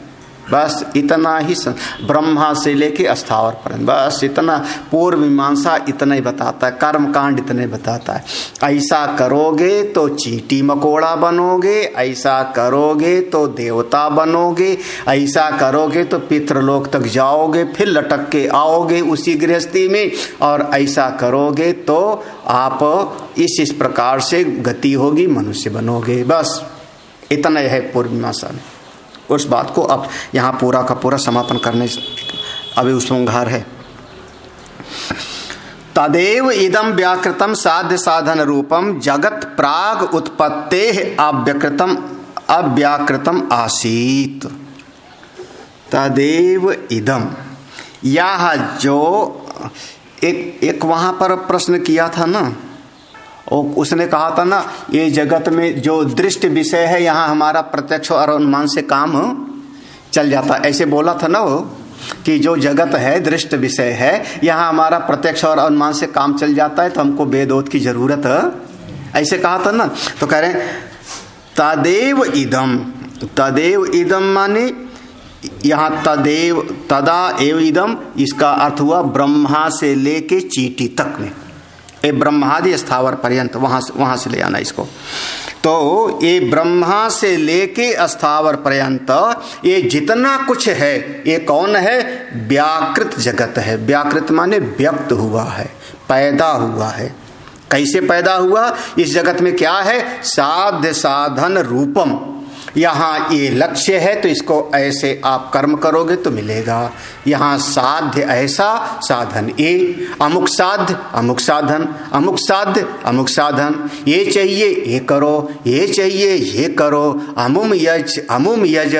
बस इतना ही ब्रह्मा से लेके अस्थावर पर, बस इतना पूर्व मीमांसा इतना ही बताता है, कर्मकांड इतने बताता है। ऐसा करोगे तो चींटी मकोड़ा बनोगे, ऐसा करोगे तो देवता बनोगे, ऐसा करोगे तो पितृलोक तक जाओगे, फिर लटक के आओगे उसी गृहस्थी में, और ऐसा करोगे तो आप इस प्रकार से गति होगी, मनुष्य बनोगे। बस इतना है पूर्व मीमांसा में। उस बात को अब यहाँ पूरा का पूरा समापन करने अभी उपसंहार है। तदेव इदम व्याकृतम साध्य साधन रूपम जगत प्राग उत्पत्ते अव्यकृतम अव्याकृतम आसीत तदेव इदम। यह जो एक वहाँ पर प्रश्न किया था ना, और उसने कहा था ना ये जगत में जो दृष्ट विषय है यहाँ हमारा प्रत्यक्ष और अनुमान से काम चल जाता, ऐसे बोला था ना वो, कि जो जगत है दृष्ट विषय है यहाँ हमारा प्रत्यक्ष और अनुमान से काम चल जाता है, तो हमको वेदोत की जरूरत है, ऐसे कहा था ना। तो कह रहे हैं तदेव इदम, तदेव इदम माने यहाँ तदेव तदा एव इदम, इसका अर्थ हुआ ब्रह्मा से लेके चीटी तक में, ये ब्रह्मादि स्थावर पर्यंत, वहां से ले आना इसको। तो ये ब्रह्मा से लेके स्थावर पर्यंत ये जितना कुछ है ये कौन है? व्याकृत जगत है। व्याकृत माने व्यक्त हुआ है, पैदा हुआ है। कैसे पैदा हुआ? इस जगत में क्या है? साध्य साधन रूपम। यहाँ ये लक्ष्य है तो इसको ऐसे आप कर्म करोगे तो मिलेगा। यहाँ साध्य ऐसा, साधन ये, अमुक साध्य अमुक साधन, अमुक साध्य अमुक साधन, ये चाहिए ये करो, ये चाहिए ये करो, अमुम यज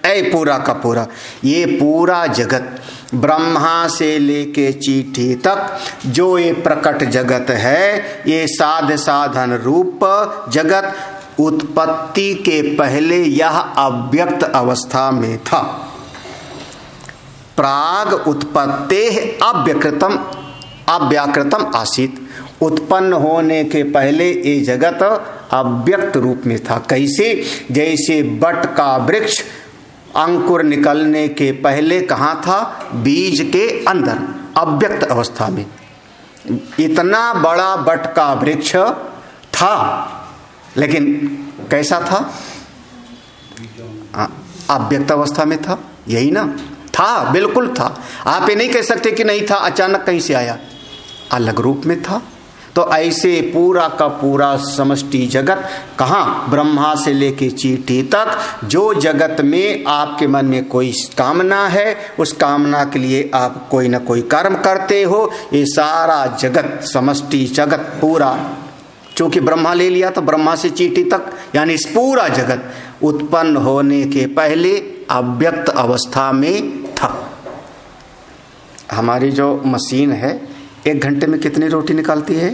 ऐ पूरा का पूरा। ये पूरा जगत ब्रह्मा से लेके चीटी तक जो ये प्रकट जगत है, ये साध्य साधन रूप जगत उत्पत्ति के पहले यह अव्यक्त अवस्था में था। प्राग उत्पत्ते अव्याकृतम आसीत। उत्पन्न होने के पहले ये जगत अव्यक्त रूप में था। कैसे? जैसे बट का वृक्ष अंकुर निकलने के पहले कहाँ था? बीज के अंदर, अव्यक्त अवस्था में। इतना बड़ा बट का वृक्ष था, लेकिन कैसा था? अव्यक्त अवस्था में था। यही ना था, बिल्कुल था। आप ये नहीं कह सकते कि नहीं था, अचानक कहीं से आया, अलग रूप में था। तो ऐसे पूरा का पूरा समष्टि जगत, कहाँ? ब्रह्मा से लेके चीटी तक। जो जगत में आपके मन में कोई कामना है, उस कामना के लिए आप कोई ना कोई कर्म करते हो, ये सारा जगत, समष्टि जगत पूरा, चूंकि ब्रह्मा ले लिया तो ब्रह्मा से चीटी तक, यानी इस पूरा जगत उत्पन्न होने के पहले अव्यक्त अवस्था में था। हमारी जो मशीन है 1 घंटे में कितनी रोटी निकालती है?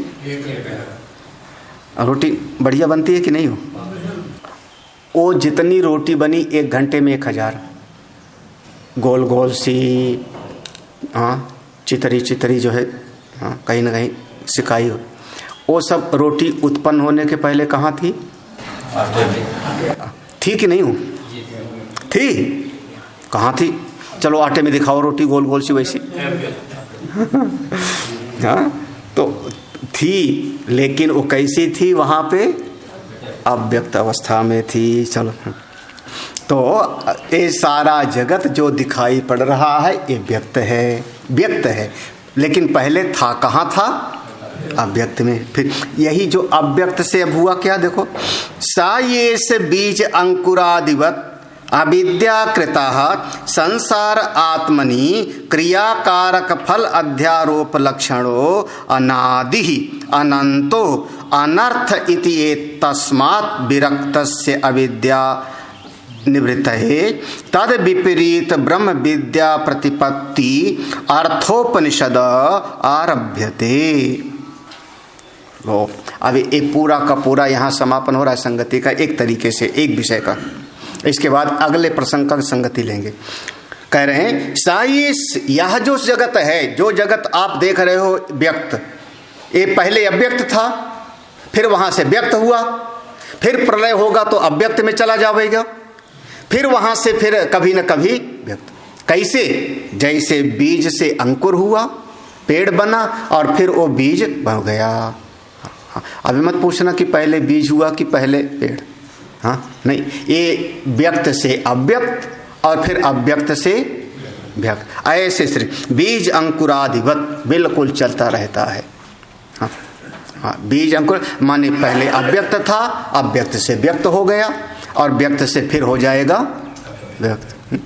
रोटी बढ़िया बनती है कि नहीं हो? वो जितनी रोटी बनी 1 घंटे में 1000 गोल गोल सी, हाँ, चितरी जो है, हाँ, कहीं ना कहीं सिकाई हो, वो सब रोटी उत्पन्न होने के पहले कहाँ थी? थी कि नहीं हो? थी। कहाँ थी? चलो आटे में दिखाओ रोटी गोल गोल सी वैसी। हाँ, तो थी, लेकिन वो कैसी थी? वहाँ पे अव्यक्त अवस्था में थी। चलो, तो ये सारा जगत जो दिखाई पड़ रहा है ये व्यक्त है, लेकिन पहले था कहाँ था? अव्यक्त में। फिर यही जो अव्यक्त से अब हुआ क्या? देखो, सा ये से बीज अंकुरादिवत अविद्याकृता संसार आत्मनि क्रियाकारक फल अध्यारोप लक्षणो अनादि अनंतो अनर्थ इति तस्मात् विरक्तस्य अविद्या निवृत्तये तद विपरीत ब्रह्म विद्या प्रतिपत्ति अर्थोपनिषद आरभ्यते। अब ये पूरा का पूरा यहाँ समापन हो रहा है संगति का, एक तरीके से एक विषय का। इसके बाद अगले प्रसंग का संगति लेंगे। कह रहे हैं साइस, यह जो जगत है, जो जगत आप देख रहे हो व्यक्त, ये पहले अव्यक्त था, फिर वहां से व्यक्त हुआ, फिर प्रलय होगा तो अव्यक्त में चला जाएगा, फिर वहां से फिर कभी न कभी व्यक्त। कैसे? जैसे बीज से अंकुर हुआ, पेड़ बना, और फिर वो बीज बन गया। अभी मत पूछना कि पहले बीज हुआ कि पहले पेड़, हाँ नहीं, ये व्यक्त से अव्यक्त और फिर अव्यक्त से व्यक्त, ऐसे श्री बीज अंकुरादिवत बिल्कुल चलता रहता है। हाँ, हाँ, बीज अंकुर माने पहले अव्यक्त था, अव्यक्त से व्यक्त हो गया, और व्यक्त से फिर हो जाएगा व्यक्त।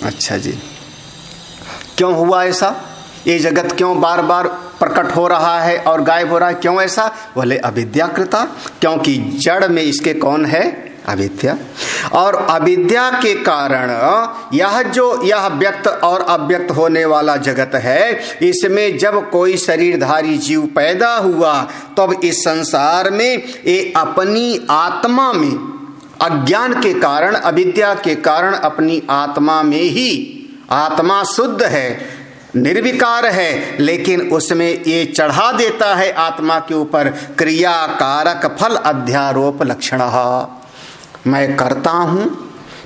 अच्छा जी, क्यों हुआ ऐसा? ये जगत क्यों बार बार प्रकट हो रहा है और गायब हो रहा है, क्यों ऐसा? बोले अविद्याकृता, क्योंकि जड़ में इसके कौन है? अविद्या। और अविद्या के कारण यह व्यक्त और अव्यक्त होने वाला जगत है, इसमें जब कोई शरीरधारी जीव पैदा हुआ तब इस संसार में ये अपनी आत्मा में अज्ञान के कारण, अविद्या के कारण अपनी आत्मा में ही, आत्मा शुद्ध है, निर्विकार है, लेकिन उसमें ये चढ़ा देता है आत्मा के ऊपर क्रिया कारक फल अध्यारोप लक्षण। मैं करता हूँ,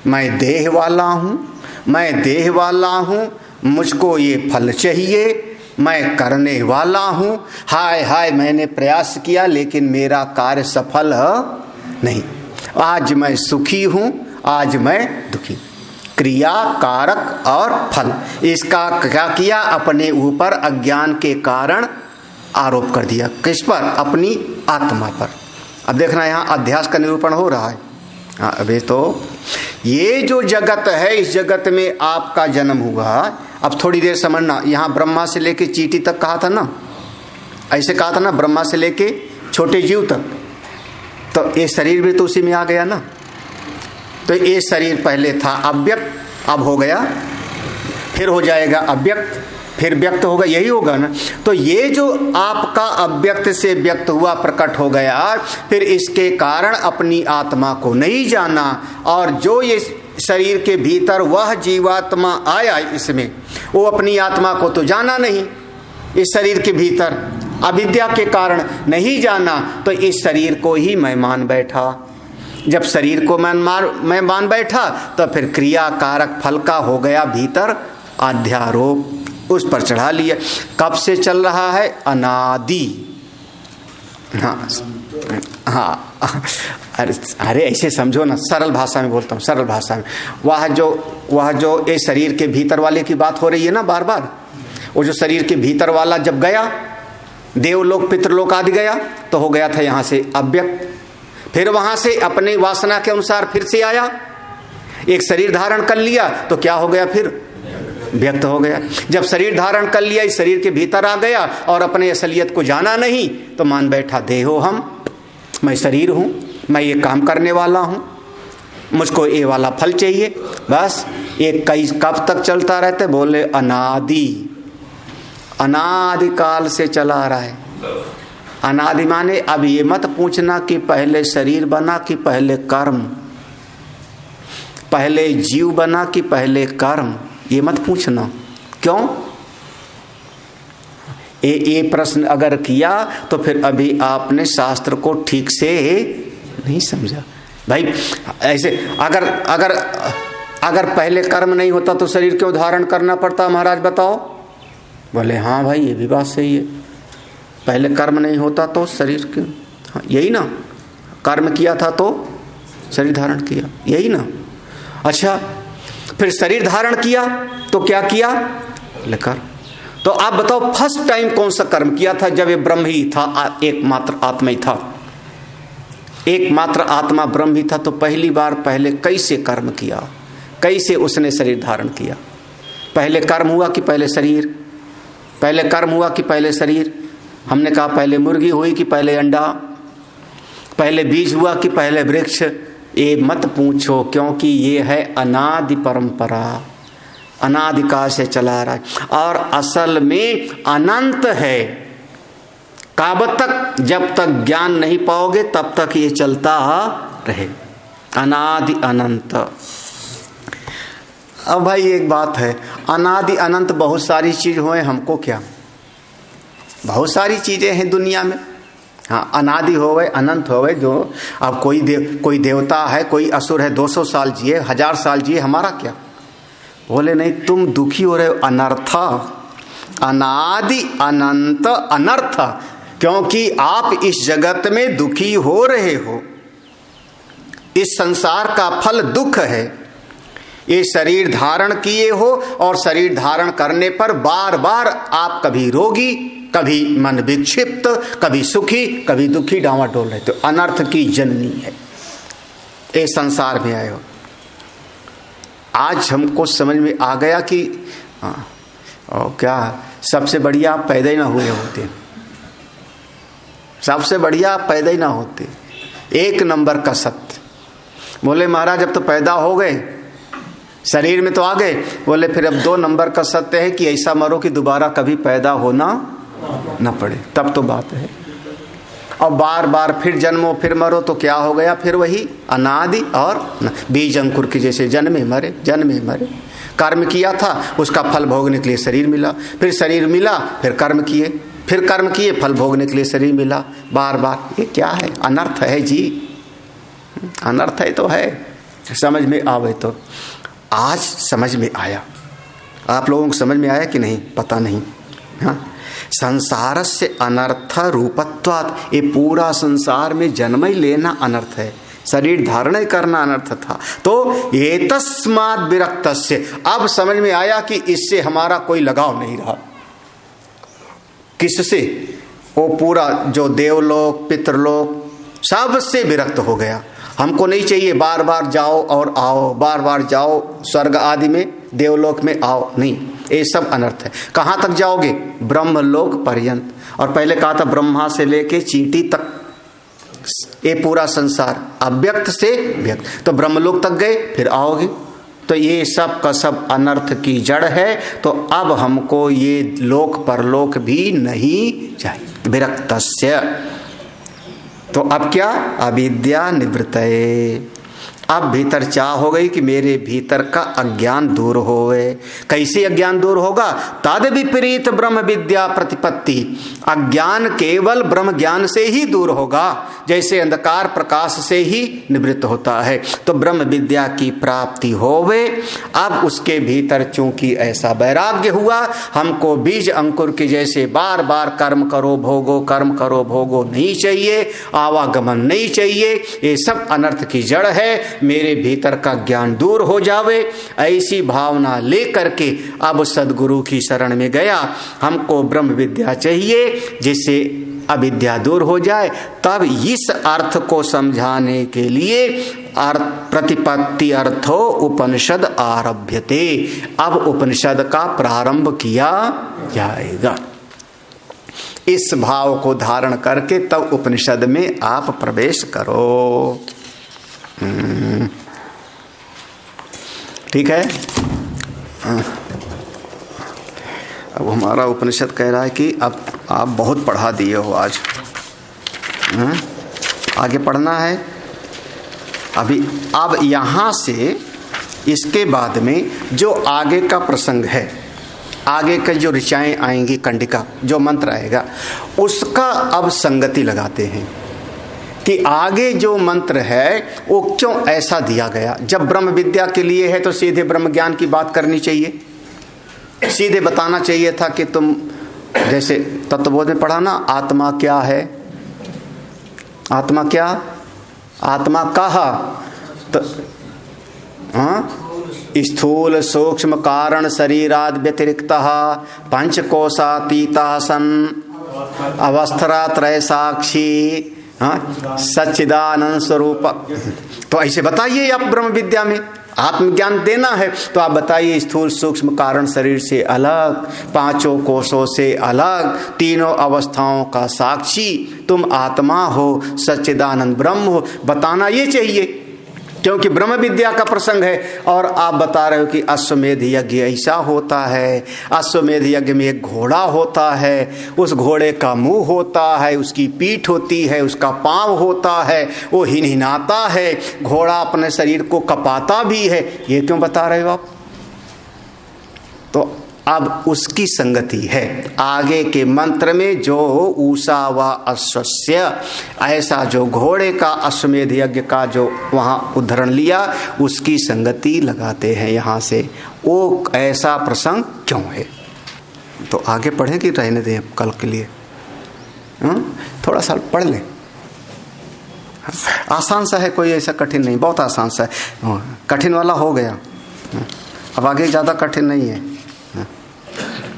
मैं देह वाला हूँ, मैं देह वाला हूँ, मुझको ये फल चाहिए, मैं करने वाला हूँ, हाय हाय मैंने प्रयास किया लेकिन मेरा कार्य सफल नहीं, आज मैं सुखी हूँ, आज मैं दुखी। क्रिया कारक और फल, इसका क्या किया? अपने ऊपर अज्ञान के कारण आरोप कर दिया। किस पर? अपनी आत्मा पर। अब देखना यहाँ अध्यास का निरूपण हो रहा है। अभी तो ये जो जगत है, इस जगत में आपका जन्म हुआ। अब थोड़ी देर समझना, यहाँ ब्रह्मा से लेके चींटी तक कहा था ना, ऐसे कहा था ना, ब्रह्मा से लेके छोटे जीव तक, तो ये शरीर भी तो उसी में आ गया ना। तो ये शरीर पहले था अव्यक्त, अब हो गया, फिर हो जाएगा अव्यक्त, फिर व्यक्त होगा, यही होगा ना। तो ये जो आपका अव्यक्त से व्यक्त हुआ, प्रकट हो गया, फिर इसके कारण अपनी आत्मा को नहीं जाना, और जो ये शरीर के भीतर वह जीवात्मा आया इसमें, वो अपनी आत्मा को तो जाना नहीं, इस शरीर के भीतर अविद्या के कारण नहीं जाना, तो इस शरीर को ही मैं मान बैठा। जब शरीर को मैं मान बैठा, तो फिर क्रिया कारक फल का हो गया भीतर अध्यारोप, उस पर चढ़ा लिया। कब से चल रहा है? अनादि। हाँ हाँ, अरे ऐसे समझो ना, सरल भाषा में बोलता हूँ, सरल भाषा में। वह जो ये शरीर के भीतर वाले की बात हो रही है ना बार बार, वो जो शरीर के भीतर वाला जब गया, देवलोक पितृलोक आदि गया, तो हो गया था यहाँ से अव्यक्त। फिर वहां से अपने वासना के अनुसार फिर से आया, एक शरीर धारण कर लिया, तो क्या हो गया? फिर व्यक्त हो गया। जब शरीर धारण कर लिया, इस शरीर के भीतर आ गया और अपने असलियत को जाना नहीं, तो मान बैठा देहो हम, मैं शरीर हूँ, मैं ये काम करने वाला हूँ, मुझको ये वाला फल चाहिए। बस ये कब तक चलता रहता? बोले अनादि, अनादि काल से चला रहा है। अनादि माने अब ये मत पूछना कि पहले शरीर बना कि पहले कर्म, पहले जीव बना कि पहले कर्म, ये मत पूछना। क्यों? ये प्रश्न अगर किया तो फिर अभी आपने शास्त्र को ठीक से नहीं समझा। भाई ऐसे अगर पहले कर्म नहीं होता तो शरीर क्यों धारण करना पड़ता महाराज बताओ? बोले हाँ भाई ये भी बात सही है, पहले कर्म नहीं होता तो शरीर क्यों? हाँ यही ना, कर्म किया था तो शरीर धारण किया, यही ना। अच्छा फिर शरीर धारण किया तो क्या किया? लेकर। तो आप बताओ फर्स्ट टाइम कौन सा कर्म किया था? जब ये ब्रह्म ही था, एकमात्र आत्मा ही था, एकमात्र आत्मा ब्रह्म ही था, तो पहली बार पहले कैसे कर्म किया, कैसे उसने शरीर धारण किया? पहले कर्म हुआ कि पहले शरीर? पहले कर्म हुआ कि पहले शरीर? हमने कहा पहले मुर्गी हुई कि पहले अंडा, पहले बीज हुआ कि पहले वृक्ष? ये मत पूछो, क्योंकि ये है अनादि परंपरा, अनादिकाल से चला रहा है और असल में अनंत है। कब तक? जब तक ज्ञान नहीं पाओगे तब तक ये चलता रहे, अनादि अनंत। अब भाई एक बात है, अनादि अनंत बहुत सारी चीज हुए, हमको क्या? बहुत सारी चीजें हैं दुनिया में। हाँ अनादि होवे अनंत होवे, जो अब कोई देवता है, कोई असुर है, 200 साल जिए, 1000 साल जिए, हमारा क्या? बोले नहीं, तुम दुखी हो रहे हो, अनर्थ, अनादि अनंत अनर्थ, क्योंकि आप इस जगत में दुखी हो रहे हो। इस संसार का फल दुख है। ये शरीर धारण किए हो और शरीर धारण करने पर बार बार आप कभी रोगी, कभी मन विक्षिप्त, कभी सुखी, कभी दुखी, डांवाडोल रहते हो। अनर्थ की जननी है, ये संसार में आए हो। आज हमको समझ में आ गया कि और क्या, सबसे बढ़िया आप पैदा ही ना हुए होते, सबसे बढ़िया आप पैदा ही ना होते। एक नंबर का सत्य। बोले महाराज अब तो पैदा हो गए, शरीर में तो आ गए। बोले फिर अब 2 नंबर का सत्य है कि ऐसा मरो कि दोबारा कभी पैदा होना ना पड़े, तब तो बात है। और बार बार फिर जन्मो फिर मरो तो क्या हो गया, फिर वही अनादि और बीज अंकुर की जैसे जन्मे मरे जन्मे मरे। कर्म किया था, उसका फल भोगने के लिए शरीर मिला, फिर शरीर मिला, फिर कर्म किए, फिर कर्म किए, फल भोगने के लिए शरीर मिला, बार बार। ये क्या है, अनर्थ है जी, अनर्थ है तो है। समझ में आवे तो। आज समझ में आया, आप लोगों को समझ में आया कि नहीं पता नहीं। हाँ, संसार से अनर्थ रूपत्वात्, ये पूरा संसार में जन्म ही लेना अनर्थ है, शरीर धारण करना अनर्थ था। तो ये तस्मात् विरक्तस्य, अब समझ में आया कि इससे हमारा कोई लगाव नहीं रहा। किससे? वो पूरा जो देवलोक पितृलोक सबसे विरक्त हो गया। हमको नहीं चाहिए बार बार जाओ और आओ, बार बार जाओ स्वर्ग आदि में, देवलोक में आओ, नहीं, ये सब अनर्थ है। कहाँ तक जाओगे? ब्रह्मलोक पर्यंत। और पहले कहा था ब्रह्मा से लेके चींटी तक, ये पूरा संसार अव्यक्त से व्यक्त, तो ब्रह्मलोक तक गए फिर आओगे। तो ये सब का सब अनर्थ की जड़ है। तो अब हमको ये लोक परलोक भी नहीं चाहिए, विरक्तस्य। तो अब क्या? अविद्या निवृत्तये। अब भीतर चाह हो गई कि मेरे भीतर का अज्ञान दूर होवे। कैसे अज्ञान दूर होगा? तद विपरीत ब्रह्म विद्या प्रतिपत्ति। अज्ञान केवल ब्रह्म ज्ञान से ही दूर होगा, जैसे अंधकार प्रकाश से ही निवृत्त होता है। तो ब्रह्म विद्या की प्राप्ति होवे। अब उसके भीतर चूंकि ऐसा वैराग्य हुआ, हमको बीज अंकुर के जैसे बार बार कर्म करो भोगो, कर्म करो भोगो नहीं चाहिए, आवागमन नहीं चाहिए, ये सब अनर्थ की जड़ है। मेरे भीतर का ज्ञान दूर हो जावे, ऐसी भावना लेकर के अब सदगुरु की शरण में गया। हमको ब्रह्म विद्या चाहिए जिससे अविद्या दूर हो जाए। तब इस अर्थ को समझाने के लिए प्रतिपत्ति अर्थो उपनिषद आरभ्यते। अब उपनिषद का प्रारंभ किया जाएगा। इस भाव को धारण करके तब उपनिषद में आप प्रवेश करो। ठीक है। अब हमारा उपनिषद कह रहा है कि अब आप बहुत पढ़ा दिए हो आज, आगे पढ़ना है अभी। अब यहाँ से इसके बाद में जो आगे का प्रसंग है, आगे का जो ऋचाएँ आएंगी, कंडिका जो मंत्र आएगा, उसका अब संगति लगाते हैं कि आगे जो मंत्र है वो क्यों ऐसा दिया गया। जब ब्रह्म विद्या के लिए है तो सीधे ब्रह्म ज्ञान की बात करनी चाहिए, सीधे बताना चाहिए था कि तुम जैसे तत्वबोध में पढ़ा ना, आत्मा क्या है, आत्मा क्या, आत्मा कहा तो स्थूल सूक्ष्म कारण शरीराद व्यतिरिक्तः पंचकोशातीतः सन् अवस्थरात्रय साक्षी सच्चिदानंद स्वरूप। तो ऐसे बताइए, आप ब्रह्म विद्या में आत्मज्ञान देना है तो आप बताइए स्थूल सूक्ष्म कारण शरीर से अलग, पांचों कोशों से अलग, तीनों अवस्थाओं का साक्षी तुम आत्मा हो, सच्चिदानंद ब्रह्म हो, बताना ये चाहिए, क्योंकि ब्रह्म विद्या का प्रसंग है। और आप बता रहे हो कि अश्वमेध यज्ञ ऐसा होता है, अश्वमेध यज्ञ में एक घोड़ा होता है, उस घोड़े का मुंह होता है, उसकी पीठ होती है, उसका पांव होता है, वो हिनहिनाता है, घोड़ा अपने शरीर को कपाता भी है, ये क्यों बता रहे हो आप? तो अब उसकी संगति है आगे के मंत्र में, जो ऊषा व अश्वस्य, ऐसा जो घोड़े का अश्वमेध यज्ञ का जो वहाँ उदाहरण लिया, उसकी संगति लगाते हैं यहाँ से। वो ऐसा प्रसंग क्यों है? तो आगे पढ़ें कि रहने दें कल के लिए? थोड़ा सा पढ़ लें, आसान सा है, कोई ऐसा कठिन नहीं, बहुत आसान सा है। कठिन वाला हो गया, अब आगे ज़्यादा कठिन नहीं है।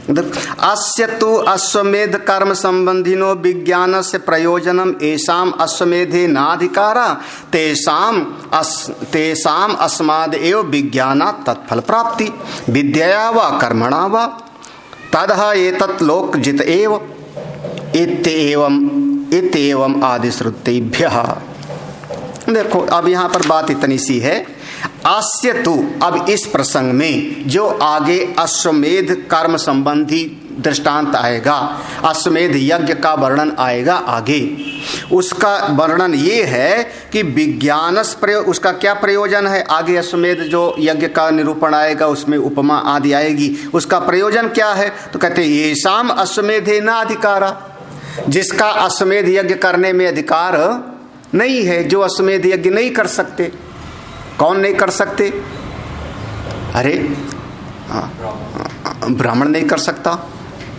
अस्य तु अश्वमेध कर्म संबंधिनो विज्ञान से प्रयोजनम एषाम अश्वमेधे नाधिकारा तेषाम अस्माद एव विज्ञाना तत्फल प्राप्ति विद्या व कर्मणा व। तदह एतत् लोक जित एव इत्येवम आदि श्रुतिभ्यः। देखो अब यहाँ पर बात इतनी सी है, आस्य तु, अब इस प्रसंग में जो आगे अश्वमेध कर्म संबंधी दृष्टांत आएगा, अश्वमेध यज्ञ का वर्णन आएगा आगे, उसका वर्णन ये है कि विज्ञानस प्रयोग, उसका क्या प्रयोजन है। आगे अश्वमेध जो यज्ञ का निरूपण आएगा उसमें उपमा आदि आएगी, उसका प्रयोजन क्या है। तो कहते हैं येषाम अश्वमेधे न अधिकारा, जिसका अश्वमेध यज्ञ करने में अधिकार नहीं है, जो अश्वमेध यज्ञ नहीं कर सकते। कौन नहीं कर सकते? अरे ब्राह्मण नहीं कर सकता,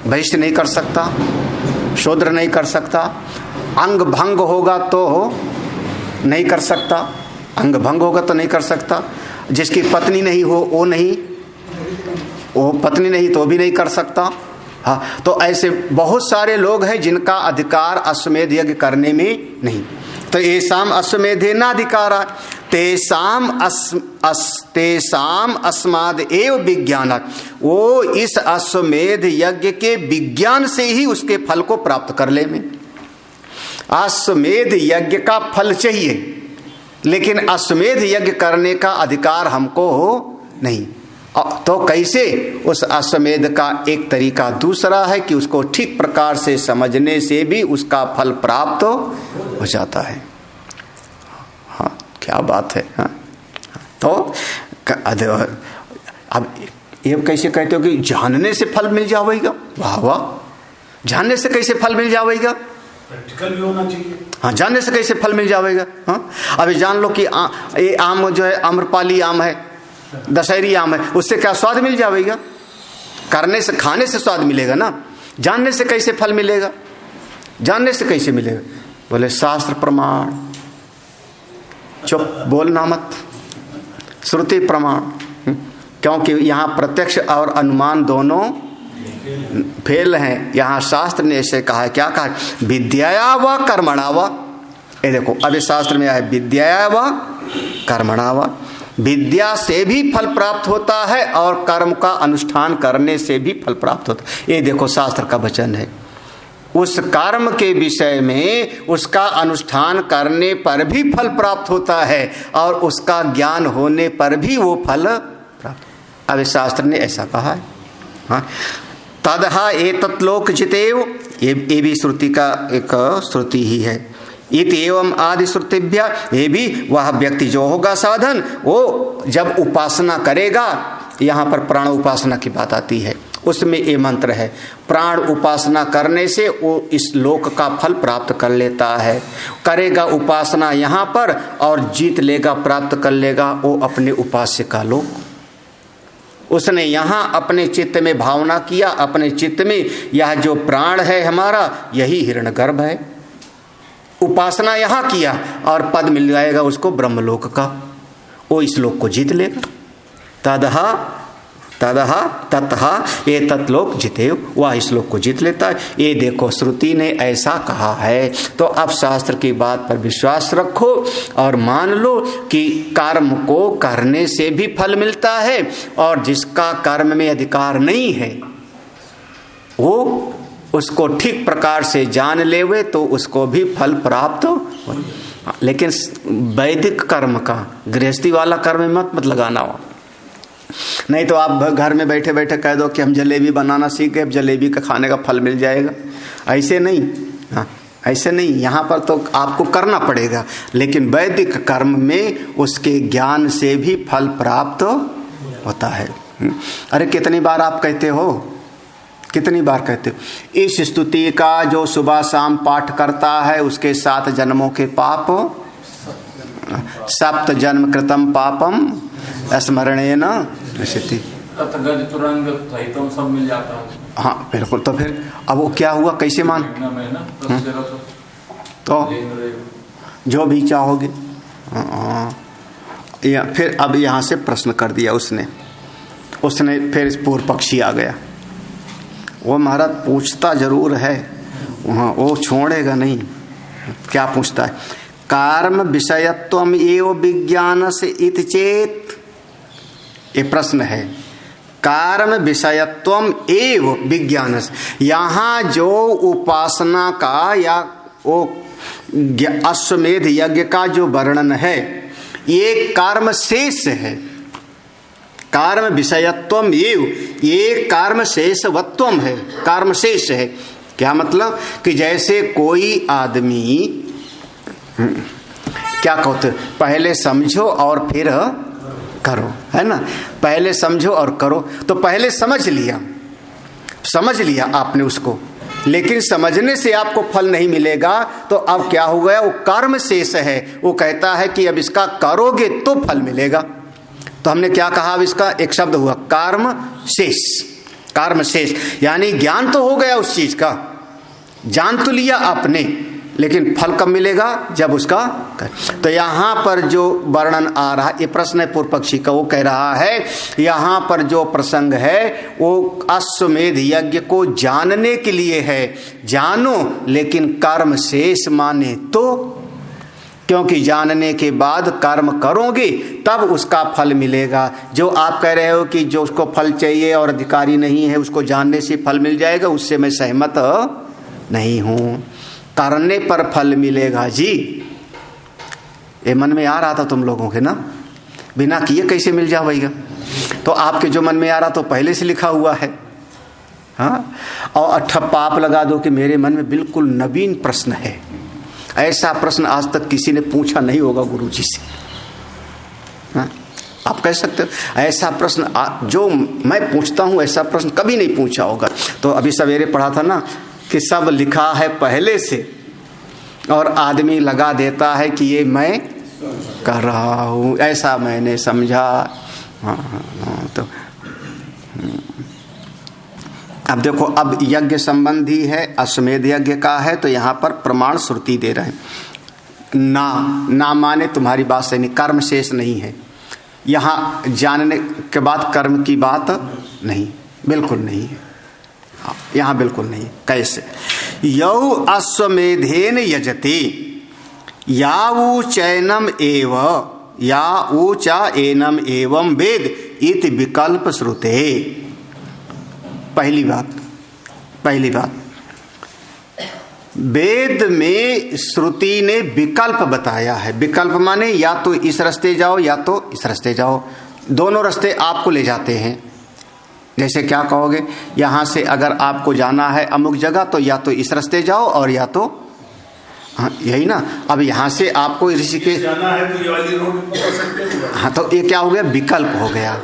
वैश्य नहीं कर सकता, शूद्र नहीं कर सकता, अंग भंग होगा तो नहीं कर सकता, अंग भंग होगा तो नहीं कर सकता, जिसकी पत्नी नहीं हो वो नहीं, वो पत्नी नहीं तो भी नहीं कर सकता। हाँ, तो ऐसे बहुत सारे लोग हैं जिनका अधिकार अश्वमेध यज्ञ करने में नहीं। तो येषाम अश्वमेधे नाधिकारा तेषाम अस्माद एव विज्ञानात्, वो इस अश्वमेध यज्ञ के विज्ञान से ही उसके फल को प्राप्त कर ले में। अश्वमेध यज्ञ का फल चाहिए लेकिन अश्वमेध यज्ञ करने का अधिकार हमको नहीं। तो कैसे? उस अश्वमेध का एक तरीका दूसरा है कि उसको ठीक प्रकार से समझने से भी उसका फल प्राप्त हो जाता है। हाँ, क्या बात है। हाँ, तो अब ये कैसे कहते हो कि जानने से फल मिल जाएगा? वाह वाह, जानने से कैसे फल मिल जाएगा? प्रैक्टिकल भी होना चाहिए। हाँ, जानने से कैसे फल मिल जाएगा? हाँ, अभी जान लो कि ये आम जो है आम्रपाली आम है, दशहरी आम है, उससे क्या स्वाद मिल जाएगा? करने से, खाने से स्वाद मिलेगा ना, जानने से कैसे फल मिलेगा? जानने से कैसे मिलेगा? बोले शास्त्र प्रमाण। चुप, बोलना मत, श्रुति प्रमाण। क्योंकि यहाँ प्रत्यक्ष और अनुमान दोनों फेल हैं। यहाँ शास्त्र ने ऐसे कहा है, क्या कहा? विद्याया व कर्मणा व। ये देखो अभी शास्त्र में आया विद्याया व कर्मणा व। विद्या से भी फल प्राप्त होता है और कर्म का अनुष्ठान करने से भी फल प्राप्त होता है। ये देखो शास्त्र का वचन है। उस कर्म के विषय में उसका अनुष्ठान करने पर भी फल प्राप्त होता है और उसका ज्ञान होने पर भी वो फल प्राप्त। अब शास्त्र ने ऐसा कहा है। हाँ, तदहा एतत् लोक जितेव, ये भी श्रुति का एक श्रुति ही है। इत एवं आदि श्रुतिभ्य, ये भी वह व्यक्ति जो होगा साधन, वो जब उपासना करेगा, यहाँ पर प्राण उपासना की बात आती है, उसमें ये मंत्र है, प्राण उपासना करने से वो इस लोक का फल प्राप्त कर लेता है। करेगा उपासना यहाँ पर और जीत लेगा, प्राप्त कर लेगा वो अपने उपास्य का लोक। उसने यहाँ अपने चित्त में भावना किया, अपने चित्त में यह जो प्राण है हमारा, यही हिरण्यगर्भ है, उपासना यहाँ किया और पद मिल जाएगा उसको ब्रह्मलोक का, वो इस लोक को जीत लेगा। तदहा ततहा ये तत्लोक जितेव, वह इस लोक को जीत लेता है। ये देखो श्रुति ने ऐसा कहा है, तो अब शास्त्र की बात पर विश्वास रखो और मान लो कि कर्म को करने से भी फल मिलता है और जिसका कर्म में अधिकार नहीं है वो उसको ठीक प्रकार से जान लेवे तो उसको भी फल प्राप्त हो। लेकिन वैदिक कर्म का, गृहस्थी वाला कर्म मत लगाना हो, नहीं तो आप घर में बैठे बैठे कह दो कि हम जलेबी बनाना सीख गए, जलेबी का खाने का फल मिल जाएगा। ऐसे नहीं। हाँ, ऐसे नहीं, यहाँ पर तो आपको करना पड़ेगा, लेकिन वैदिक कर्म में उसके ज्ञान से भी फल प्राप्त होता है। अरे कितनी बार आप कहते हो, कितनी बार कहते हो, इस स्तुति का जो सुबह शाम पाठ करता है उसके 7 जन्मों के पाप, 7 जन्म कृतम पापम स्मरणेन नश्यति। सब मिल जाता है। हाँ बिल्कुल। तो फिर अब वो क्या हुआ, कैसे मान? तो जो भी चाहोगे। फिर अब यहाँ से प्रश्न कर दिया उसने फिर पूर्व पक्षी आ गया। वो महाराज पूछता जरूर है, वहाँ वो छोड़ेगा नहीं। क्या पूछता है? कर्म विषयत्वम एव विज्ञान से इत चेत, ये प्रश्न है। कर्म विषयत्वम एव विज्ञान। यहाँ जो उपासना का या वो अश्वमेध यज्ञ का जो वर्णन है ये कर्म शेष है। कर्म विषयत्वम एव, ये कर्म शेषवत्वम है, कर्म शेष है। क्या मतलब कि जैसे कोई आदमी क्या कहते, पहले समझो और फिर करो, है ना, पहले समझो और करो। तो पहले समझ लिया आपने उसको, लेकिन समझने से आपको फल नहीं मिलेगा। तो अब क्या हो गया, वो कर्म शेष है। वो कहता है कि अब इसका करोगे तो फल मिलेगा। तो हमने क्या कहा, अब इसका एक शब्द हुआ कर्म शेष। कर्म शेष यानी ज्ञान तो हो गया उस चीज का, जान तो लिया आपने, लेकिन फल कब मिलेगा, जब उसका तो यहाँ पर जो वर्णन आ रहा है, ये प्रश्न है पूर्व पक्षी का, वो कह रहा है यहाँ पर जो प्रसंग है वो अश्वमेध यज्ञ को जानने के लिए है। जानो लेकिन कर्म शेष माने तो, क्योंकि जानने के बाद कर्म करोगे तब उसका फल मिलेगा। जो आप कह रहे हो कि जो उसको फल चाहिए और अधिकारी नहीं है उसको जानने से फल मिल जाएगा, उससे मैं सहमत नहीं हूं। करने पर फल मिलेगा जी, ये मन में आ रहा था तुम लोगों के ना, बिना किए कैसे मिल जाएगा। तो आपके जो मन में आ रहा तो पहले से लिखा हुआ है। हाँ, और ठप्पा आप लगा दो कि मेरे मन में बिल्कुल नवीन प्रश्न है। ऐसा प्रश्न आज तक किसी ने पूछा नहीं होगा गुरुजी से। हाँ, आप कह सकते हो ऐसा प्रश्न जो मैं पूछता हूं ऐसा प्रश्न कभी नहीं पूछा होगा। तो अभी सवेरे पढ़ा था ना कि सब लिखा है पहले से और आदमी लगा देता है कि ये मैं कर रहा हूं, ऐसा मैंने समझा। हाँ, तो अब देखो, अब यज्ञ संबंधी है, अश्वमेध यज्ञ का है, तो यहाँ पर प्रमाण श्रुति दे रहे हैं। ना माने तुम्हारी बात सही नहीं, कर्म शेष नहीं है। यहाँ जानने के बाद कर्म की बात नहीं, बिल्कुल नहीं है। यहाँ बिल्कुल नहीं। कैसे, यौ अश्वमेधेन यजते यावु चैनम एव या ऊचा एनम एवं वेद इति विकल्प श्रुते। पहली बात वेद में श्रुति ने विकल्प बताया है। विकल्प माने या तो इस रास्ते जाओ या तो इस रास्ते जाओ, दोनों रास्ते आपको ले जाते हैं। जैसे क्या कहोगे, यहाँ से अगर आपको जाना है अमुक जगह तो या तो इस रास्ते जाओ और या तो, हाँ यही ना। अब यहाँ से आपको ऋषिकेश जाना है तो ये वाली रोड पकड़ सकते हैं। हाँ, तो ये क्या हो गया, विकल्प हो गया।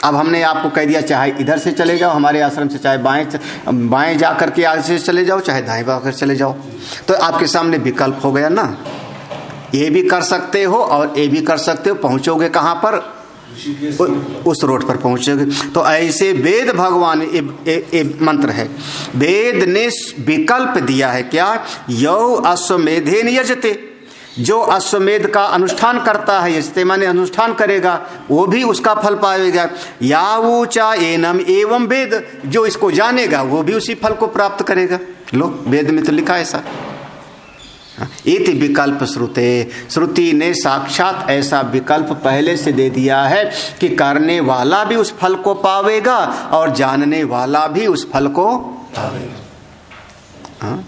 अब हमने आपको कह दिया चाहे इधर से चले जाओ हमारे आश्रम से, चाहे बाएं जा करके आगे से चले जाओ, चाहे दाएं जाकर चले जाओ। तो आपके सामने विकल्प हो गया ना, ये भी कर सकते हो और ये भी कर सकते हो। पहुंचोगे कहाँ पर, उस रोड पर पहुंचोगे। तो ऐसे वेद भगवान ये मंत्र है, वेद ने विकल्प दिया है। क्या, यौ अश्वमेधेन यजते, जो अश्वमेध का अनुष्ठान करता है, यजते माने अनुष्ठान करेगा, वो भी उसका फल पाएगा। यावूचा एनम एवं वेद, जो इसको जानेगा वो भी उसी फल को प्राप्त करेगा। लो, वेद में तो लिखा है ऐसा। इति विकल्प श्रुते, श्रुति ने साक्षात ऐसा विकल्प पहले से दे दिया है कि करने वाला भी उस फल को पावेगा और जानने वाला भी उस फल को पावेगा।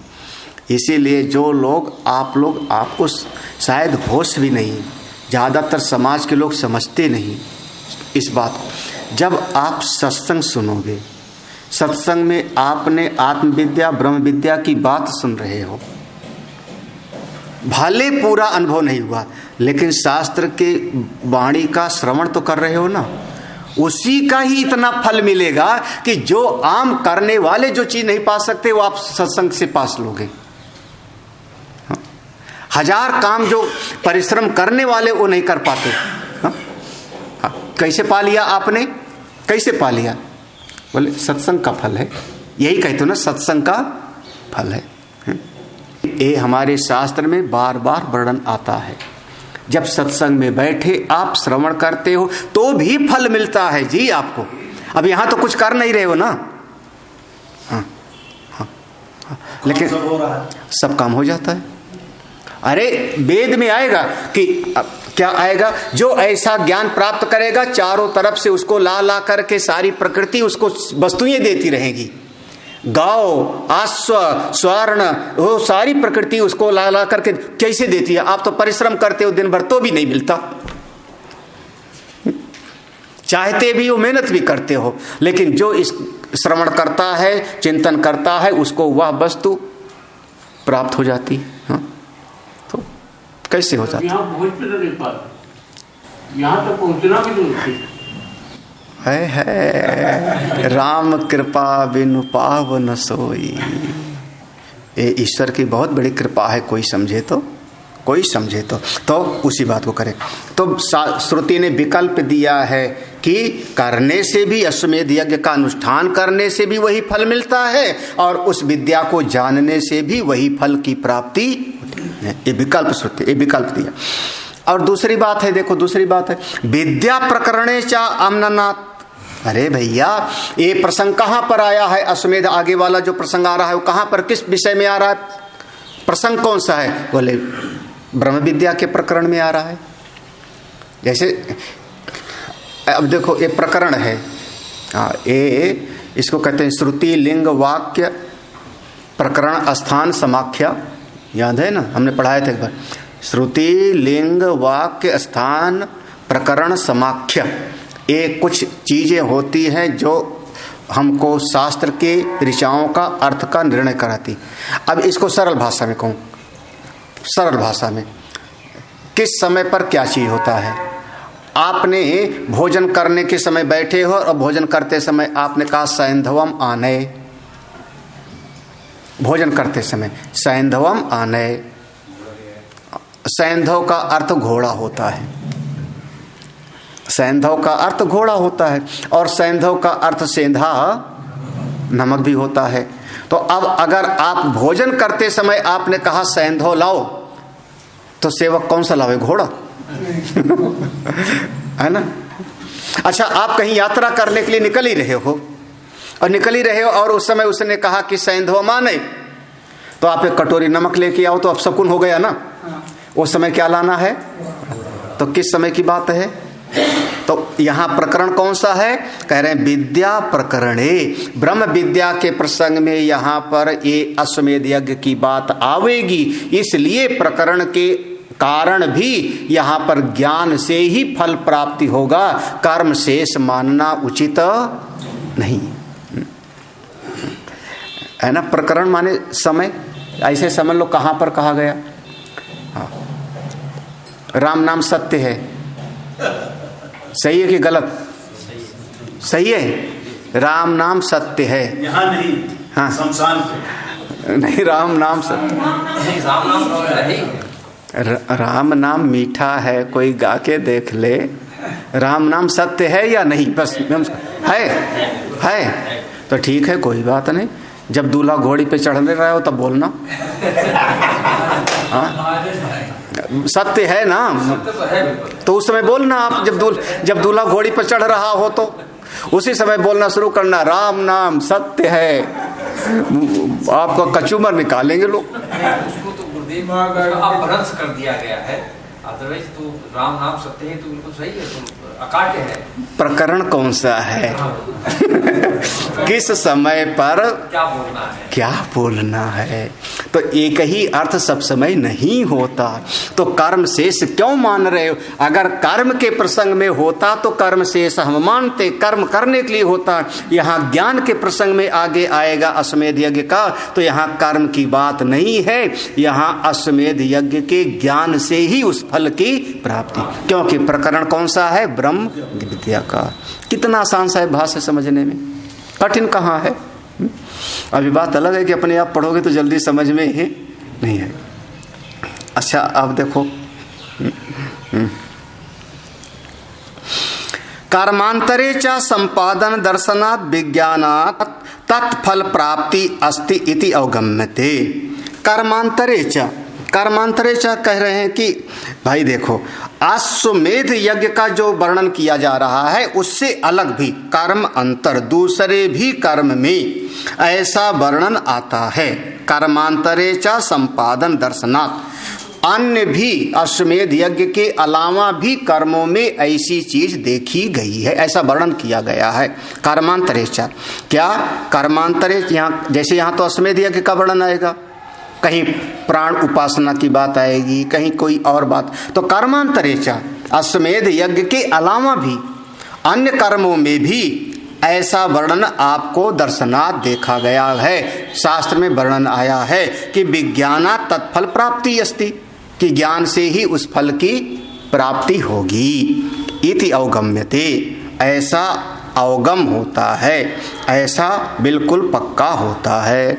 इसीलिए जो लोग आपको शायद होश भी नहीं, ज़्यादातर समाज के लोग समझते नहीं इस बात को। जब आप सत्संग सुनोगे, सत्संग में आपने आत्मविद्या ब्रह्म विद्या की बात सुन रहे हो, भले पूरा अनुभव नहीं हुआ लेकिन शास्त्र के वाणी का श्रवण तो कर रहे हो ना, उसी का ही इतना फल मिलेगा कि जो आम करने वाले जो चीज नहीं पा सकते वो आप सत्संग से पास लोगे। हजार काम जो परिश्रम करने वाले वो नहीं कर पाते। कैसे पा लिया आपने, कैसे पा लिया, बोले सत्संग का फल है। यही कहते हो ना, सत्संग का फल है। ये हमारे शास्त्र में बार बार वर्णन आता है। जब सत्संग में बैठे आप श्रवण करते हो तो भी फल मिलता है जी आपको। अब यहां तो कुछ कर नहीं रहे हो ना, हाँ, हाँ, हाँ, लेकिन सब काम हो जाता है। अरे वेद में आएगा कि क्या आएगा? जो ऐसा ज्ञान प्राप्त करेगा, चारों तरफ से उसको ला ला करके सारी प्रकृति उसको वस्तुएं देती रहेगी। गाओ, अश्व, स्वर्ण, वो सारी प्रकृति उसको ला ला करके कैसे देती है? आप तो परिश्रम करते हो दिन भर तो भी नहीं मिलता, चाहते भी हो, मेहनत भी करते हो, लेकिन जो इस श्रवण करता है, चिंतन करता है, उसको वह वस्तु प्राप्त हो जाती है। हाँ? तो कैसे हो जाता? यहाँ पहुँच पे तो नहीं पाते, यहाँ तक पहुँचना भी नहीं है राम कृपा बिनु पावन सोई। ये ईश्वर की बहुत बड़ी कृपा है, कोई समझे तो उसी बात को करे। तो श्रुति ने विकल्प दिया है कि करने से भी, अश्वमेध यज्ञ का अनुष्ठान करने से भी वही फल मिलता है, और उस विद्या को जानने से भी वही फल की प्राप्ति होती है। ये विकल्प श्रुति, ये विकल्प दिया। और दूसरी बात है, देखो दूसरी बात है, विद्या प्रकरणे चा अमननाथ। अरे भैया, ये प्रसंग कहां पर आया है? अश्वमेध आगे वाला जो प्रसंग आ रहा है वो कहां पर, किस विषय में आ रहा है? प्रसंग कौन सा है? बोले ब्रह्म विद्या के प्रकरण में आ रहा है। जैसे अब देखो, ये प्रकरण है, ये इसको कहते हैं श्रुति लिंग वाक्य प्रकरण स्थान समाख्या। याद है ना, हमने पढ़ाए थे एक बार। श्रुति लिंग वाक्य स्थान प्रकरण समाख्या, ये कुछ चीजें होती हैं जो हमको शास्त्र के ऋचाओं का अर्थ का निर्णय कराती। अब इसको सरल भाषा में कहूँ, सरल भाषा में, किस समय पर क्या चीज होता है? आपने भोजन करने के समय बैठे हो और भोजन करते समय आपने कहा सैंधवम आनय। भोजन करते समय सैंधवम आनय, सैंधव का अर्थ घोड़ा होता है, सैंधव का अर्थ घोड़ा होता है, और सैंधव का अर्थ सेंधा नमक भी होता है। तो अब अगर आप भोजन करते समय आपने कहा सैंधव लाओ, तो सेवक कौन सा लावे? घोड़ा है ना। अच्छा, आप कहीं यात्रा करने के लिए निकल ही रहे हो, और उस समय उसने कहा कि सैंधव माने, तो आप एक कटोरी नमक लेके आओ, तो अब शकुन हो गया ना। उस समय क्या लाना है? तो किस समय की बात है? तो यहां प्रकरण कौन सा है? कह रहे हैं विद्या प्रकरणे, ब्रह्म विद्या के प्रसंग में यहां पर ये अश्वमेध यज्ञ की बात आवेगी। इसलिए प्रकरण के कारण भी यहां पर ज्ञान से ही फल प्राप्ति होगा, कर्म शेष मानना उचित नहीं है ना। प्रकरण माने समय, ऐसे समझ लो कहां पर कहा गया। राम नाम सत्य है, सही है कि गलत? सही है, राम नाम सत्य है। यहाँ नहीं, हाँ, शमशान पे नहीं, राम नाम सत्य, राम नाम मीठा है, कोई गा के देख ले। राम नाम सत्य है या नहीं? बस है तो ठीक है, कोई बात नहीं। जब दूल्हा घोड़ी पे चढ़ने रहे हो तब बोलना। सत्य है ना, तो उस समय बोलना। आप जब दूल्हा घोड़ी पर चढ़ रहा हो तो उसी समय बोलना शुरू करना, राम नाम सत्य है। आपका कचूमर निकालेंगे लोग। अपभ्रंश कर दिया गया है, अदरवाइज तो राम नाम सत्य है तो बिल्कुल सही है, तो अकाट्य है। प्रकरण कौन सा है? किस समय पर क्या बोलना है? तो एक ही अर्थ सब समय नहीं होता, तो कर्म शेष क्यों मान रहे हो? अगर कर्म के प्रसंग में होता तो कर्म शेष हम मानते, कर्म करने के लिए होता। यहाँ ज्ञान के प्रसंग में आगे आएगा अश्वमेध यज्ञ का, तो यहाँ कर्म की बात नहीं है, यहाँ अश्वमेध यज्ञ के ज्ञान से ही उस फल की प्राप्ति। क्योंकि प्रकरण कौन सा है? ब्रह्म विद्या का। कितना आसान सा है भाषा समझने में, कठिन कहाँ है। अभी बात अलग है कि अपने आप पढ़ोगे तो जल्दी समझ में ही नहीं है। अच्छा, अब देखो, कर्मांतरे च संपादन दर्शनात् विज्ञानात् तत्फल प्राप्ति अस्ति इति अवगम्यते। कर्मांतरे च, कर्मांतरे च कह रहे हैं कि भाई देखो, अश्वमेध यज्ञ का जो वर्णन किया जा रहा है उससे अलग भी कर्म अंतर दूसरे भी कर्म में ऐसा वर्णन आता है। कर्मांतरे च संपादन दर्शनात्, अन्य भी अश्वमेध यज्ञ के अलावा भी कर्मों में ऐसी चीज देखी गई है, ऐसा वर्णन किया गया है। कर्मांतरेच, क्या कर्मांतरेच, यहाँ जैसे यहाँ तो अश्वमेध यज्ञ का वर्णन आएगा, कहीं प्राण उपासना की बात आएगी, कहीं कोई और बात, तो कर्मांतरेच अश्वमेध यज्ञ के अलावा भी अन्य कर्मों में भी ऐसा वर्णन आपको दर्शनात् देखा गया है। शास्त्र में वर्णन आया है कि विज्ञानात् तत्फल प्राप्ति अस्ति, कि ज्ञान से ही उस फल की प्राप्ति होगी। इति अवगम्यते, ऐसा अवगम होता है, ऐसा बिल्कुल पक्का होता है।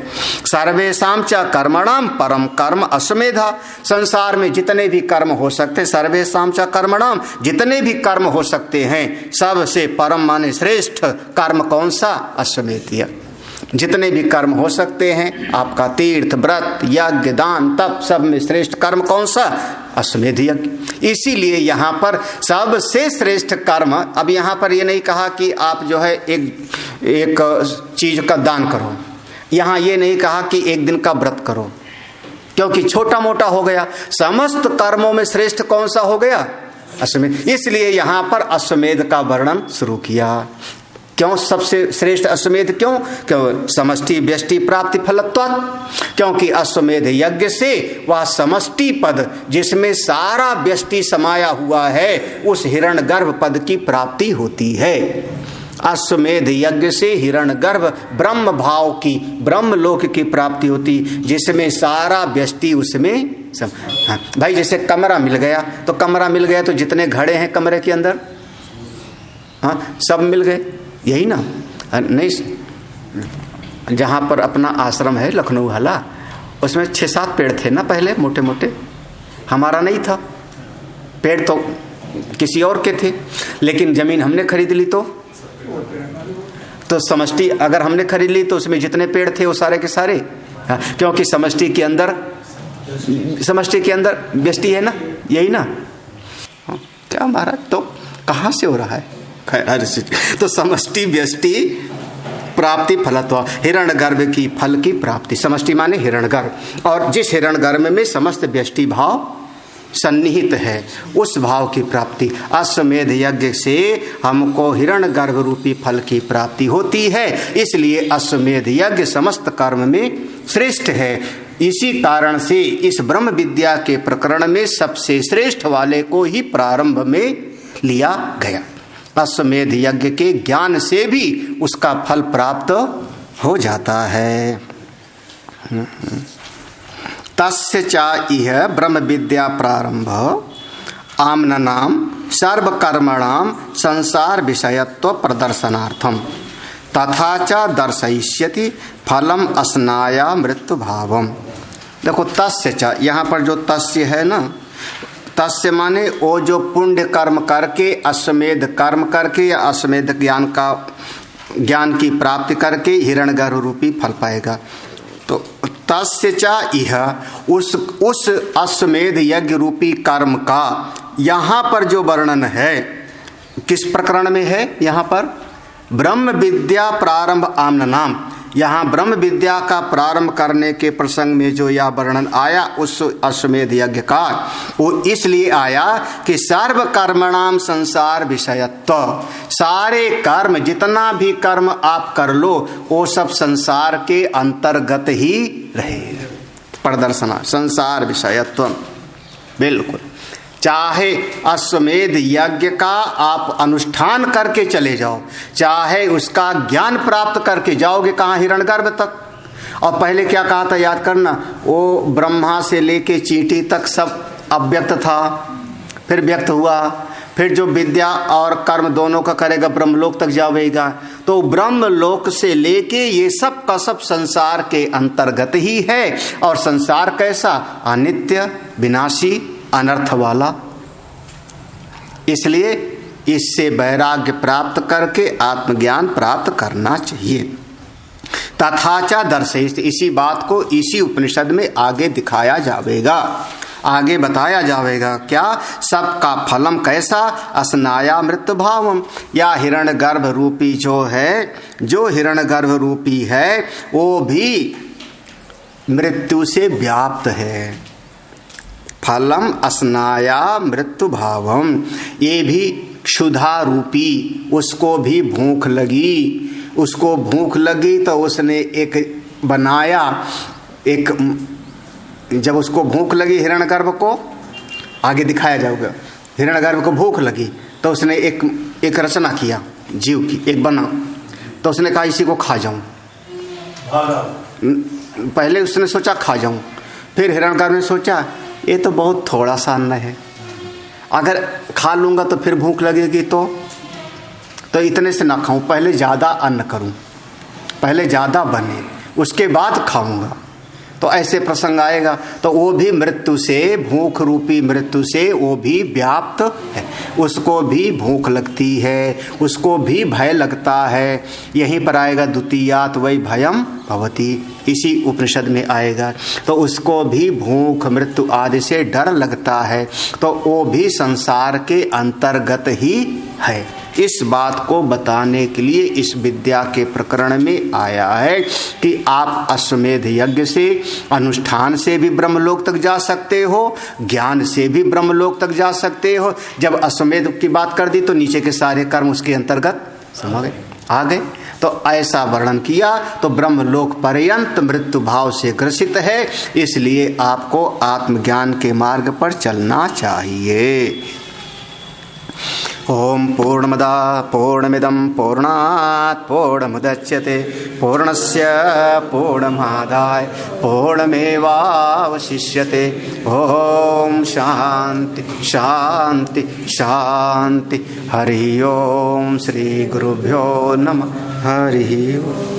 सर्वेषां च कर्मणाम परम कर्म अश्वमेधा, संसार में जितने भी कर्म हो सकते, सर्वेषां च कर्मणाम, जितने भी कर्म हो सकते हैं, सबसे परम माने श्रेष्ठ कर्म कौन सा? अश्वमेध यज्ञ। जितने भी कर्म हो सकते हैं, आपका तीर्थ, व्रत, यज्ञ, दान, तप, सब में श्रेष्ठ कर्म कौन सा? अश्वमेध यज्ञ। इसीलिए यहाँ पर सबसे श्रेष्ठ कर्म, अब यहाँ पर ये नहीं कहा कि आप जो है एक चीज का दान करो, यहाँ ये नहीं कहा कि एक दिन का व्रत करो, क्योंकि छोटा मोटा हो गया। समस्त कर्मों में श्रेष्ठ कौन सा हो गया? अश्वमेध। इसलिए यहाँ पर अश्वमेध का वर्णन शुरू किया। क्यों सबसे श्रेष्ठ अश्वमेध? क्यों समष्टि व्यष्टि प्राप्ति फलत्वात्, क्योंकि अश्वमेध यज्ञ से वह समष्टि पद जिसमें सारा व्यष्टि समाया हुआ है, उस हिरण्यगर्भ पद की प्राप्ति होती है। अश्वमेध यज्ञ से हिरण्यगर्भ ब्रह्म भाव की, ब्रह्म लोक की प्राप्ति होती, जिसमें सारा व्यष्टि उसमें हाँ। भाई जैसे कमरा मिल गया, तो कमरा मिल गया तो जितने घड़े हैं कमरे के अंदर, हाँ, सब मिल गए, यही ना? नहीं, जहाँ पर अपना आश्रम है लखनऊ हला, उसमें 6-7 पेड़ थे ना पहले, मोटे मोटे। हमारा नहीं था, पेड़ तो किसी और के थे, लेकिन जमीन हमने खरीद ली तो समष्टि अगर हमने खरीद ली तो उसमें जितने पेड़ थे वो सारे के सारे, क्योंकि समष्टि के अंदर व्यष्टि है ना, यही ना? क्या महाराज, तो कहाँ से हो रहा है? तो समष्टि व्यष्टि प्राप्ति फलत्व, हिरण्यगर्भ की फल की प्राप्ति। समष्टि माने हिरण्यगर्भ, और जिस हिरण्यगर्भ में समस्त व्यष्टि भाव सन्निहित है, उस भाव की प्राप्ति। अश्वमेध यज्ञ से हमको हिरण्यगर्भ रूपी फल की प्राप्ति होती है, इसलिए अश्वमेध यज्ञ समस्त कर्म में श्रेष्ठ है। इसी कारण से इस ब्रह्म विद्या के प्रकरण में सबसे श्रेष्ठ वाले को ही प्रारंभ में लिया गया। अश्वमेध यज्ञ के ज्ञान से भी उसका फल प्राप्त हो जाता है। तस्य चा इह ब्रह्म विद्या प्रारंभ आमननाम सर्वकर्मणाम संसार विषयत्व प्रदर्शनार्थम तथा च दर्शयिष्यति फलम अस्नाया मृत्यु भावम। देखो तस्य च, यहाँ पर जो तस्य है ना, तस्य माने वो जो पुण्य कर्म करके, अश्वमेध कर्म करके या अश्वमेध ज्ञान की प्राप्ति करके हिरण्यगर्भ रूपी फल पाएगा। तो तस्य च इह, उस अश्वमेध यज्ञ रूपी कर्म का यहाँ पर जो वर्णन है, किस प्रकरण में है? यहाँ पर ब्रह्म विद्या प्रारंभ आमननाम, यहाँ ब्रह्म विद्या का प्रारंभ करने के प्रसंग में जो यह वर्णन आया उस अश्वमेध यज्ञ का, वो इसलिए आया कि सर्व कर्मणाम संसार विषयत्व, सारे कर्म, जितना भी कर्म आप कर लो वो सब संसार के अंतर्गत ही रहे। प्रदर्शना संसार विषयत्व, बिल्कुल। चाहे अश्वमेध यज्ञ का आप अनुष्ठान करके चले जाओ, चाहे उसका ज्ञान प्राप्त करके जाओगे कहाँ? हिरण्यगर्भ तक। और पहले क्या कहा था, याद करना, वो ब्रह्मा से लेके चींटी तक सब अव्यक्त था, फिर व्यक्त हुआ, फिर जो विद्या और कर्म दोनों का करेगा ब्रह्मलोक तक जाएगा। तो ब्रह्मलोक से लेके ये सब का सब संसार के अंतर्गत ही है। और संसार कैसा? अनित्य, विनाशी, अनर्थ वाला। इसलिए इससे वैराग्य प्राप्त करके आत्मज्ञान प्राप्त करना चाहिए। तथाचा दर्शयिष्यति, इसी बात को इसी उपनिषद में आगे दिखाया जाएगा, आगे बताया जाएगा। क्या? सबका फलम कैसा? अस्नाया मृत्यु भावम, या हिरण्यगर्भ रूपी जो है, जो हिरण्यगर्भ रूपी है वो भी मृत्यु से व्याप्त है। फलम अस्नाया मृत्यु भावम। ये भी क्षुधा रूपी, उसको भी भूख लगी, उसको भूख लगी तो उसने एक बनाया, एक जब उसको भूख लगी हिरण्यगर्भ को, आगे दिखाया जाएगा, हिरण्यगर्भ को भूख लगी तो उसने एक रचना किया जीव की, एक बना, तो उसने कहा इसी को खा जाऊं। पहले उसने सोचा खा जाऊं, फिर हिरण्यगर्भ ने सोचा ये तो बहुत थोड़ा सा अन्न है, अगर खा लूंगा तो फिर भूख लगेगी तो इतने से ना खाऊं, पहले ज़्यादा अन्न करूं, पहले ज़्यादा बने उसके बाद खाऊंगा। तो ऐसे प्रसंग आएगा। तो वो भी मृत्यु से, भूख रूपी मृत्यु से वो भी व्याप्त है, उसको भी भूख लगती है, उसको भी भय लगता है। यहीं पर आएगा द्वितीयात् वै भयम भवति, इसी उपनिषद में आएगा। तो उसको भी भूख मृत्यु आदि से डर लगता है, तो वो भी संसार के अंतर्गत ही है। इस बात को बताने के लिए इस विद्या के प्रकरण में आया है कि आप अश्वमेध यज्ञ से, अनुष्ठान से भी ब्रह्मलोक तक जा सकते हो, ज्ञान से भी ब्रह्मलोक तक जा सकते हो। जब अश्वमेध की बात कर दी तो नीचे के सारे कर्म उसके अंतर्गत समझ गए, आ गए। तो ऐसा वर्णन किया। तो ब्रह्मलोक पर्यंत मृत्यु भाव से ग्रसित है, इसलिए आपको आत्मज्ञान के मार्ग पर चलना चाहिए। ओम पूर्णमदा पूर्णमिदं पूर्णात् पूर्णमुदच्यते पूर्णस्य पूर्णमादाय पूर्णमेवावशिष्यते। ओम शांति शांति शांति। हरि ओम। श्री गुरुभ्यो नमः। हरि ओम।